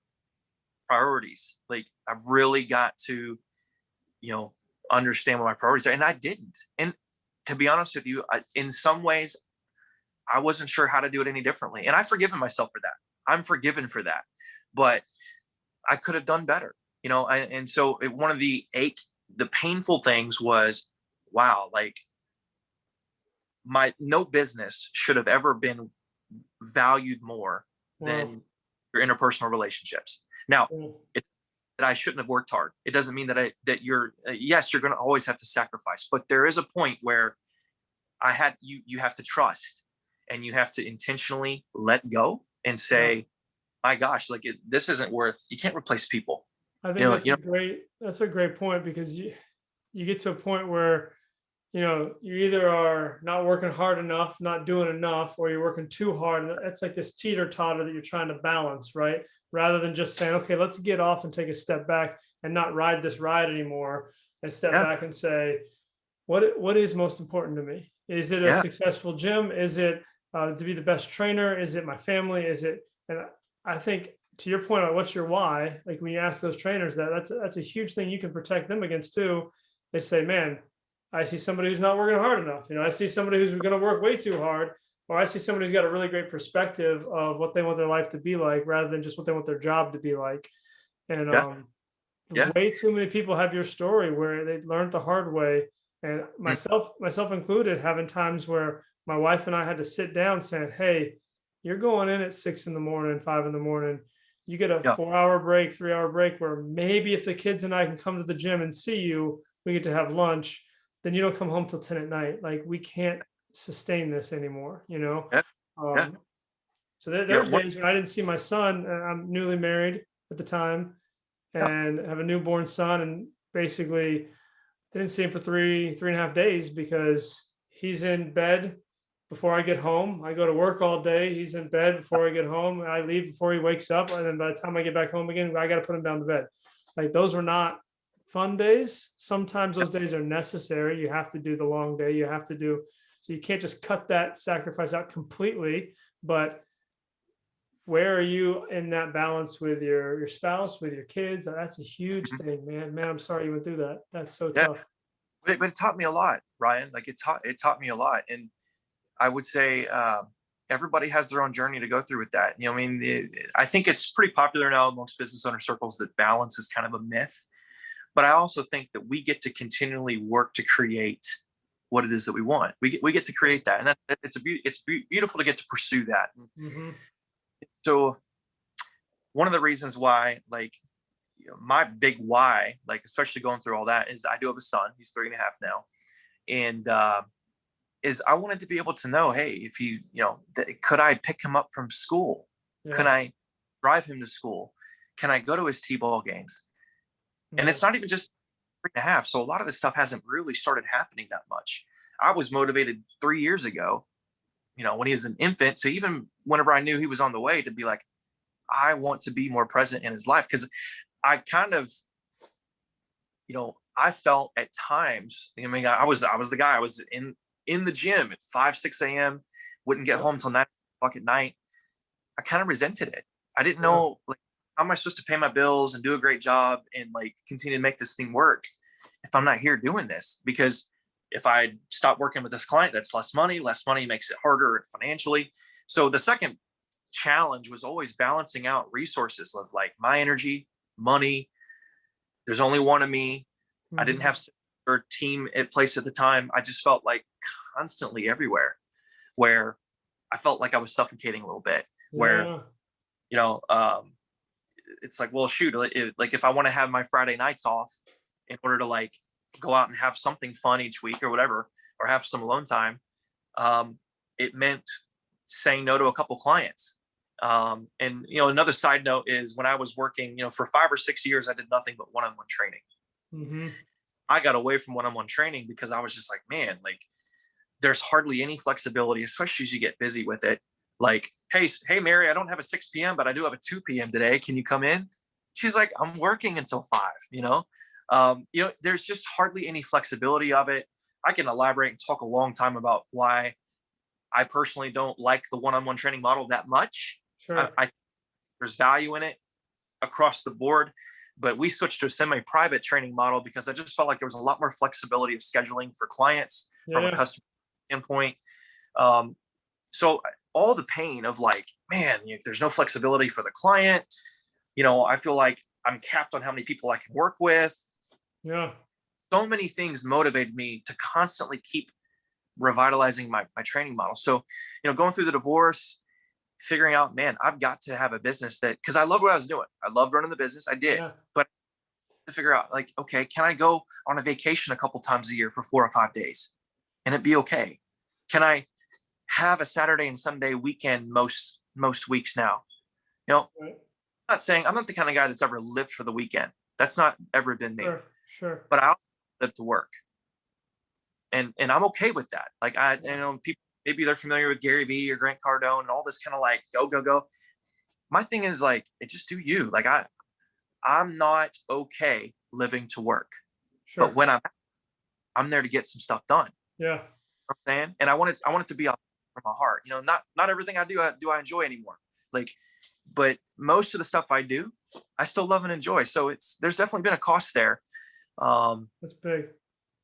priorities. Like I really got to, you know, understand what my priorities are. And I didn't. And to be honest with you, in some ways, I wasn't sure how to do it any differently. And I've forgiven myself for that. I'm forgiven for that. But I could have done better, and so one of the painful things was, wow, like my no business should have ever been valued more Wow. than your interpersonal relationships. Now, Yeah. that I shouldn't have worked hard. It doesn't mean that you're yes, you're going to always have to sacrifice, but there is a point where you have to trust, and you have to intentionally let go and Yeah. say, my gosh, like this isn't worth. You can't replace people. I You think know, you know, that's a great point, because you get to a point where, you either are not working hard enough, not doing enough, or you're working too hard. And it's like this teeter totter that you're trying to balance, right? Rather than just saying, okay, let's get off and take a step back and not ride this ride anymore, and step yeah, back and say, what is most important to me? Is it a yeah, successful gym? Is it to be the best trainer? Is it my family? Is it, and I think, to your point about what's your why, like when you ask those trainers that, that's a huge thing you can protect them against too. They say, man, I see somebody who's not working hard enough. I see somebody who's going to work way too hard, or I see somebody who's got a really great perspective of what they want their life to be like, rather than just what they want their job to be like. And yeah, yeah. way too many people have your story where they learned the hard way, and Mm, myself included, having times where my wife and I had to sit down saying, hey, you're going in at 6 in the morning, 5 in the morning, you get a yeah, 4 hour break, 3 hour break, where maybe if the kids and I can come to the gym and see you, we get to have lunch, then you don't come home till 10 at night. Like, we can't sustain this anymore. yeah, yeah, um, so yeah. there's days when I didn't see my son. I'm newly married at the time Yeah, and have a newborn son, and basically didn't see him for 3.5 days, because he's in bed before I get home. I go to work all day. He's in bed before I get home. I leave before he wakes up. And then by the time I get back home again, I got to put him down to bed. Like, those were not fun days. Sometimes yeah, those days are necessary. You have to do the long day. You have to do, so you can't just cut that sacrifice out completely. But where are you in that balance with your spouse, with your kids? That's a huge mhm, thing, man. I'm sorry you went through that. That's so yeah. tough. But it taught me a lot, Ryan. Like it taught me a lot, and I would say everybody has their own journey to go through with that. I mean, I think it's pretty popular now amongst business owner circles that balance is kind of a myth. But I also think that we get to continually work to create what it is that we want. We get to create that, and it's beautiful to get to pursue that. And Hmm. so one of the reasons why, like, my big why, like especially going through all that, is I do have a son. He's 3.5 now, and is I wanted to be able to know, hey, if could I pick him up from school? Can Yeah. I drive him to school? Can I go to his t-ball games? And Yeah. it's not even just 3.5. So a lot of this stuff hasn't really started happening that much. I was motivated 3 years ago, when he was an infant. So even whenever I knew he was on the way, to be like, I want to be more present in his life. Because I kind of, I felt at times, I was the guy. I was in the gym at 5, 6 a.m., wouldn't get home till 9 o'clock at night. I kind of resented it. I didn't know, like, how am I supposed to pay my bills and do a great job and like continue to make this thing work if I'm not here doing this? Because if I stop working with this client, that's less money makes it harder financially. So the second challenge was always balancing out resources of like my energy, money. There's only one of me. I didn't have a team in place at the time. I just felt like constantly everywhere, where I felt like I was suffocating a little bit, where, it's like, well, shoot, like if I want to have my Friday nights off in order to like go out and have something fun each week or whatever, or have some alone time, it meant saying no to a couple clients. And another side note is, when I was working, for 5 or 6 years, I did nothing but one-on-one training. I got away from one-on-one training because I was just like, man, like there's hardly any flexibility, especially as you get busy with it. Like, hey, Mary, I don't have a 6 p.m., but I do have a 2 p.m. today. Can you come in? She's like, I'm working until 5, there's just hardly any flexibility of it. I can elaborate and talk a long time about why I personally don't like the one-on-one training model that much. Sure. I think there's value in it across the board, but we switched to a semi-private training model because I just felt like there was a lot more flexibility of scheduling for clients from a customer standpoint. So all the pain of like, man, there's no flexibility for the client. I feel like I'm capped on how many people I can work with. Yeah. So many things motivated me to constantly keep revitalizing my training model. So, going through the divorce, figuring out, man, I've got to have a business because I loved what I was doing. I loved running the business. I did, but to figure out like, okay, can I go on a vacation a couple times a year for 4 or 5 days and it be okay? Can I have a Saturday and Sunday weekend most weeks now? I'm not saying I'm not the kind of guy that's ever lived for the weekend. That's not ever been me. Sure. But I also live to work. And I'm okay with that. Like people, maybe they're familiar with Gary Vee or Grant Cardone and all this kind of like go. My thing is like, just do you. Like I'm not okay living to work. Sure. But when I'm there to get some stuff done. Yeah. You know what I'm saying? And I want it to be from my heart. Not everything I do I enjoy anymore. Like, but most of the stuff I do, I still love and enjoy. So there's definitely been a cost there. That's big.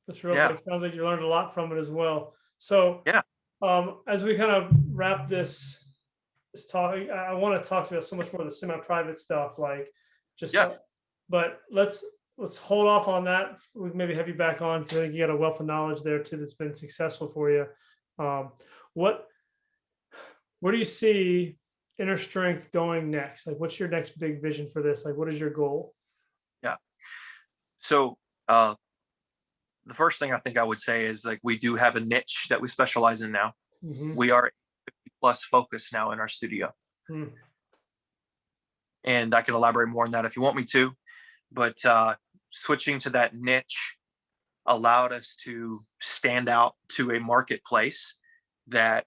That's real big. Sounds like you learned a lot from it as well. So as we kind of wrap this talk, I want to talk about so much more of the semi-private stuff, like but let's hold off on that. We can maybe have you back on because I think you got a wealth of knowledge there too that's been successful for you. Where do you see Inner Strength going next? Like, what's your next big vision for this? Like, what is your goal? Yeah. So the first thing I think I would say is like, we do have a niche that we specialize in now. We are 50+ focus now in our studio. And I can elaborate more on that if you want me to, but switching to that niche allowed us to stand out to a marketplace that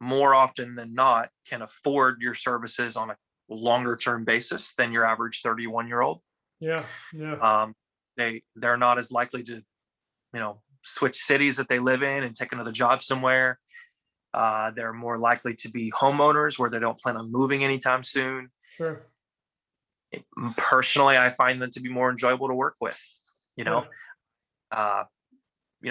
more often than not can afford your services on a longer term basis than your average 31-year-old. They're not as likely to, switch cities that they live in and take another job somewhere. They're more likely to be homeowners where they don't plan on moving anytime soon. Sure. Personally, I find them to be more enjoyable to work with,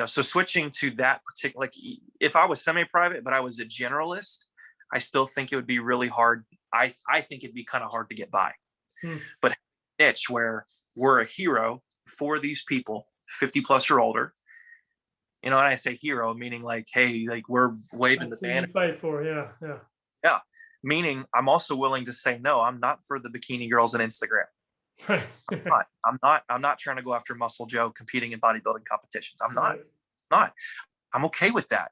so switching to that particular, like if I was semi-private, but I was a generalist, I still think it would be really hard. I think it'd be kind of hard to get by, but niche where we're a hero for these people 50+ or older, and I say hero, meaning like, hey, like we're waving the banner. You fight for, yeah. Meaning I'm also willing to say, no, I'm not for the bikini girls on Instagram. Right. I'm not trying to go after Muscle Joe competing in bodybuilding competitions. Right. Not. I'm okay with that.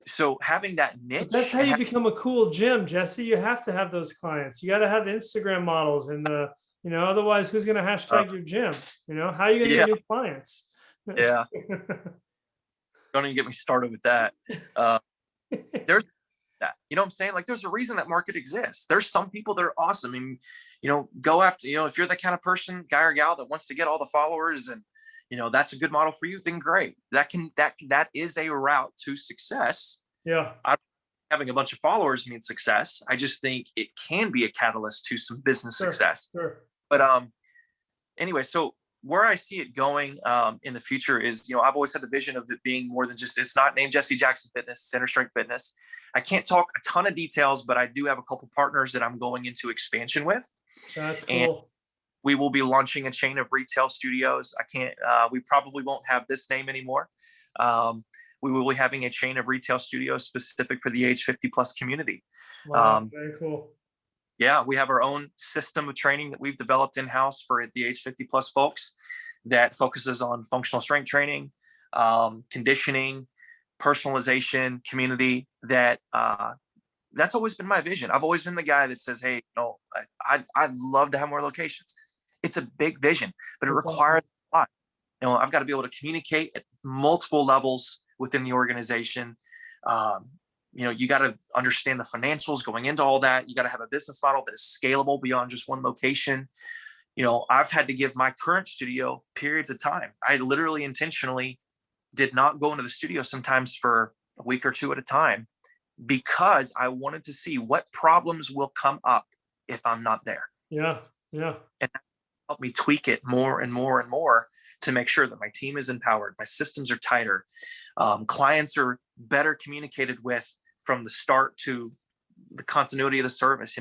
So having that But that's niche how and you become a cool gym, Jesse. You have to have those clients. You got to have the Instagram models and otherwise who's going to hashtag your gym? How are you going to yeah, get new clients? yeah. Don't even get me started with that. There's that, you know what I'm saying? Like, there's a reason that market exists. There's some people that are awesome, and go after, if you're the kind of person, guy or gal, that wants to get all the followers, and that's a good model for you, then great. That is a route to success. Yeah. Having a bunch of followers means success. I just think it can be a catalyst to some business success. Sure. But anyway, so where I see it going in the future is, I've always had the vision of it being more than just, it's not named Jesse Jackson Fitness, it's Inner Strength Fitness. I can't talk a ton of details, but I do have a couple partners that I'm going into expansion with. That's cool. And we will be launching a chain of retail studios. We probably won't have this name anymore. We will be having a chain of retail studios specific for the age 50 plus community. Wow, very cool. Yeah, we have our own system of training that we've developed in-house for the age 50 plus folks that focuses on functional strength training, conditioning, personalization, community. That's always been my vision. I've always been the guy that says, hey, I'd love to have more locations. It's a big vision, but it requires a lot. I've got to be able to communicate at multiple levels within the organization. You got to understand the financials going into all that. You got to have a business model that is scalable beyond just one location. I've had to give my current studio periods of time. I literally intentionally did not go into the studio sometimes for a week or two at a time, because I wanted to see what problems will come up if I'm not there. Yeah. Yeah. And that helped me tweak it more and more and more to make sure that my team is empowered, my systems are tighter, clients are better communicated with from the start to the continuity of the service.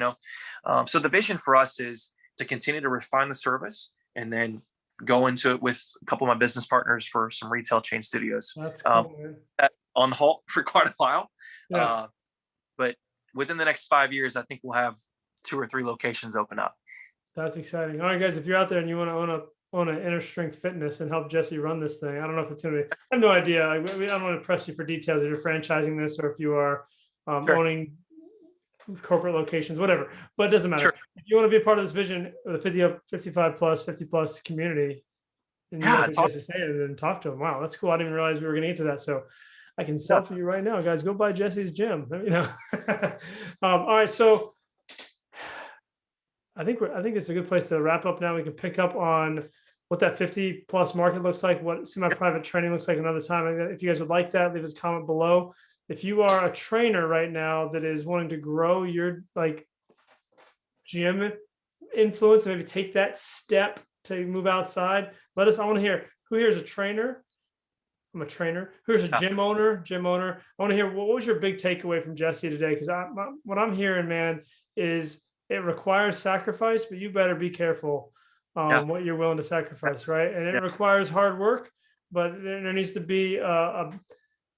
So the vision for us is to continue to refine the service and then go into it with a couple of my business partners for some retail chain studios. That's cool, man. On halt for quite a while. Yeah. But within the next 5 years, I think we'll have 2 or 3 locations open up. That's exciting. All right, guys, if you're out there and you want to own an Inner Strength Fitness and help Jesse run this thing, I don't know if it's going to be, I have no idea. I don't want to press you for details if you're franchising this or if you are Sure. owning corporate locations, whatever, but it doesn't matter. Sure. If you want to be a part of this vision of the 55 plus, 50 plus community, and you like what Jesse's saying, and then talk to him. Wow, that's cool. I didn't even realize we were going to get to that. So I can sell for you right now, guys. Go buy Jesse's gym. All right, so I think it's a good place to wrap up now. We can pick up on what that 50 plus market looks like, what semi-private training looks like another time. If you guys would like that, leave us a comment below. If you are a trainer right now that is wanting to grow your gym influence, maybe take that step to move outside, I want to hear who here is a trainer. I'm a trainer. Who's a gym owner? I want to hear what was your big takeaway from Jesse today? Because what I'm hearing, man, is it requires sacrifice, but you better be careful what you're willing to sacrifice, right? And it requires hard work, but there needs to be a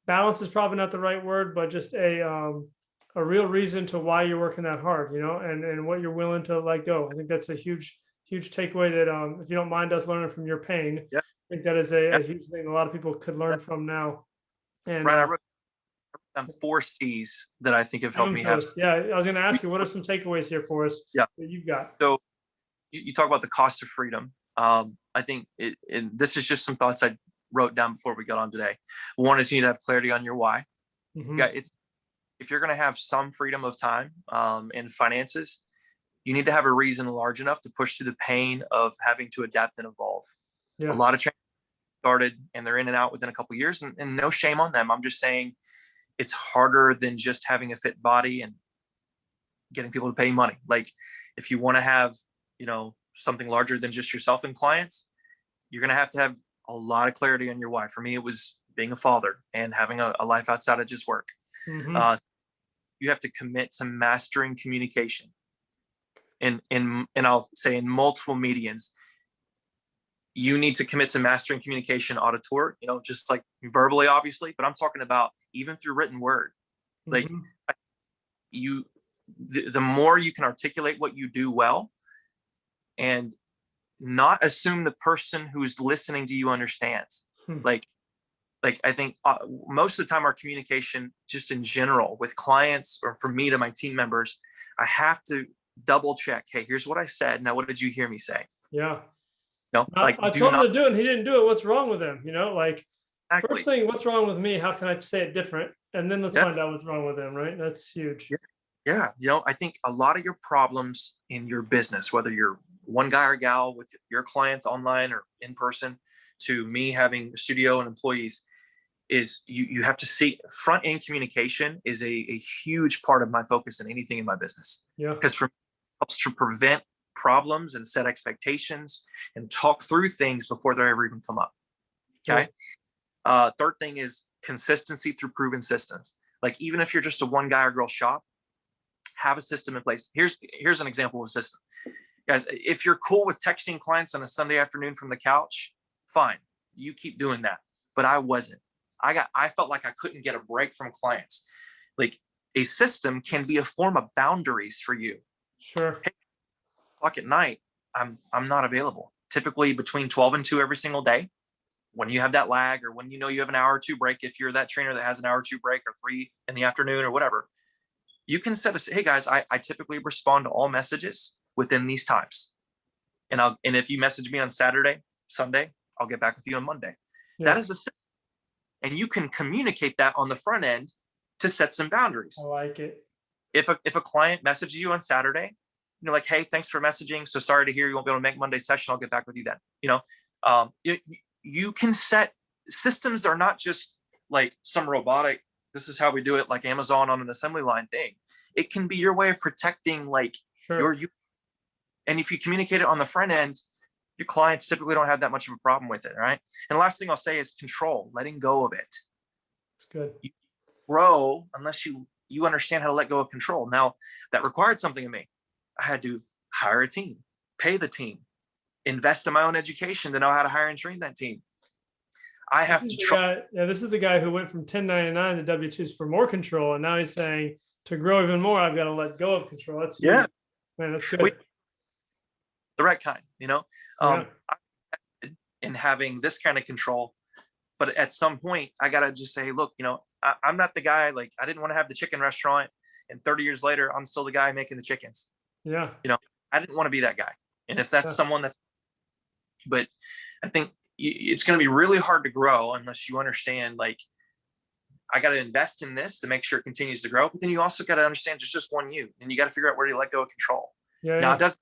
balance is probably not the right word, but just a real reason to why you're working that hard, and what you're willing to let go. I think that's a huge takeaway that if you don't mind us learning from your pain, I think that is a huge thing a lot of people could learn from now. And I wrote down 4 C's that I think have helped me have. Yeah, I was going to ask you, what are some takeaways here for us that you've got? So you talk about the cost of freedom. I think this is just some thoughts I wrote down before we got on today. One is you need to have clarity on your why. Mm-hmm. If you're going to have some freedom of time and finances, you need to have a reason large enough to push through the pain of having to adapt and evolve. A lot of trainers started and they're in and out within a couple of years, and no shame on them. I'm just saying it's harder than just having a fit body and getting people to pay money. Like, if you want to have, something larger than just yourself and clients, you're going to have a lot of clarity on your why. For me, it was being a father and having a life outside of just work. Mm-hmm. You have to commit to mastering communication. And I'll say in multiple mediums, you need to commit to mastering communication auditory, just like verbally, obviously, but I'm talking about even through written word. Like, the more you can articulate what you do well, and not assume the person who's listening to you understands. Like I think most of the time our communication just in general with clients, or for me to my team members, I have to double check. Hey, here's what I said. Now, what did you hear me say? Yeah. No, like I do told him not to do it and he didn't do it. What's wrong with him? Like exactly. first thing, what's wrong with me? How can I say it different? And then let's Yeah. find out what's wrong with him, right? That's huge. Yeah. I think a lot of your problems in your business, whether you're one guy or gal with your clients online or in person, to me having a studio and employees, is you have to see front end communication is a huge part of my focus in anything in my business. Yeah. Because for me, it helps to prevent problems and set expectations and talk through things before they ever even come up. Okay. Third thing is consistency through proven systems. Like even if you're just a one guy or girl shop, have a system in place. Here's an example of a system. Guys, if you're cool with texting clients on a Sunday afternoon from the couch, fine. You keep doing that. But I wasn't. I felt like I couldn't get a break from clients. Like a system can be a form of boundaries for you. Sure. Hey, o'clock at night, I'm not available. Typically between 12 and 2 every single day. When you have that lag, or when you have an hour or two break, if you're that trainer that has an hour or two break, or 3 in the afternoon or whatever, you can hey guys, I typically respond to all messages within these times. And if you message me on Saturday, Sunday, I'll get back with you on Monday. Yeah. That is a system. And you can communicate that on the front end to set some boundaries. I like it. If a client messages you on Saturday, like, hey, thanks for messaging. So sorry to hear you won't be able to make Monday session. I'll get back with you then. You can set systems are not just like some robotic, this is how we do it, like Amazon on an assembly line thing. It can be your way of protecting like you. And if you communicate it on the front end, your clients typically don't have that much of a problem with it, right? And the last thing I'll say is control, letting go of it. It's good. You grow unless you understand how to let go of control. Now, that required something of me. I had to hire a team, pay the team, invest in my own education to know how to hire and train that team. I have to try. This is the guy who went from 1099 to W-2s for more control. And now he's saying to grow even more, I've got to let go of control. That's huge. Man, that's good. The right kind, in having this kind of control. But at some point, I got to just say, look, I'm not the guy, like, I didn't want to have the chicken restaurant. And 30 years later, I'm still the guy making the chickens. Yeah. I didn't want to be that guy. And if that's someone but I think it's going to be really hard to grow unless you understand, like, I got to invest in this to make sure it continues to grow. But then you also got to understand there's just one you, and you got to figure out where to let go of control. Now, it doesn't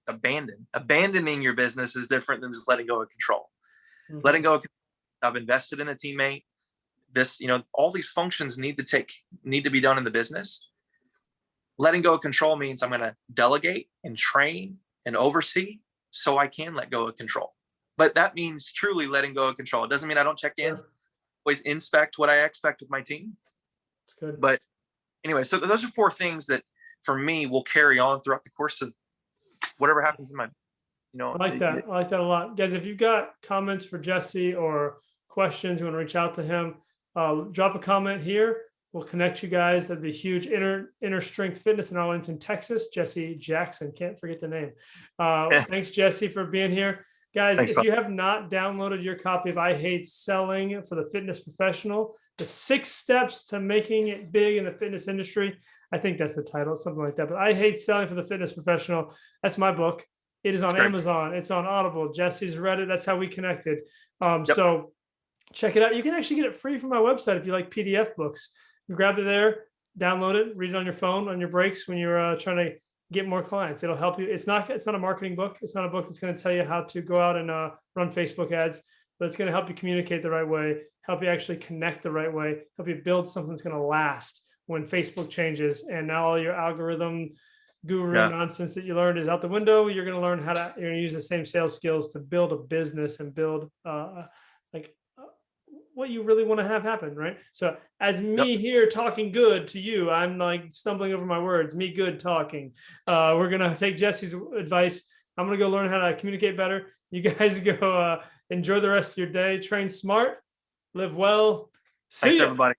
abandoning your business is different than just letting go of control. Mm-hmm. Letting go of, I've invested in a teammate. This, all these functions need to be done in the business. Letting go of control means I'm going to delegate and train and oversee so I can let go of control. But that means truly letting go of control. It doesn't mean I don't check in, always inspect what I expect with my team. That's good. But anyway, so those are 4 things that for me will carry on throughout the course of whatever happens in my, I like that. I like that a lot. Guys, if you've got comments for Jesse or questions, you want to reach out to him, drop a comment here. We'll connect you guys. That'd be huge. Inner Strength Fitness in Arlington, Texas. Jesse Jackson. Can't forget the name. Thanks, Jesse, for being here. Guys, if you have not downloaded your copy of I Hate Selling for the Fitness Professional, the 6 steps to making it big in the fitness industry. I think that's the title, something like that. But I Hate Selling for the Fitness Professional. That's my book. It is on Amazon. It's on Audible. Jesse's read it. That's how we connected. So check it out. You can actually get it free from my website if you like PDF books. You grab it there, download it, read it on your phone, on your breaks when you're trying to get more clients. It'll help you. It's not a marketing book. It's not a book that's going to tell you how to go out and run Facebook ads, but it's going to help you communicate the right way, help you actually connect the right way, help you build something that's going to last when Facebook changes and now all your algorithm guru nonsense that you learned is out the window. You're going to learn you're going to use the same sales skills to build a business and build what you really want to have happen, right? So as me here talking good to you, I'm like stumbling over my words, me good talking. We're going to take Jesse's advice. I'm going to go learn how to communicate better. You guys go enjoy the rest of your day, train smart, live well. See Thanks, ya. everybody.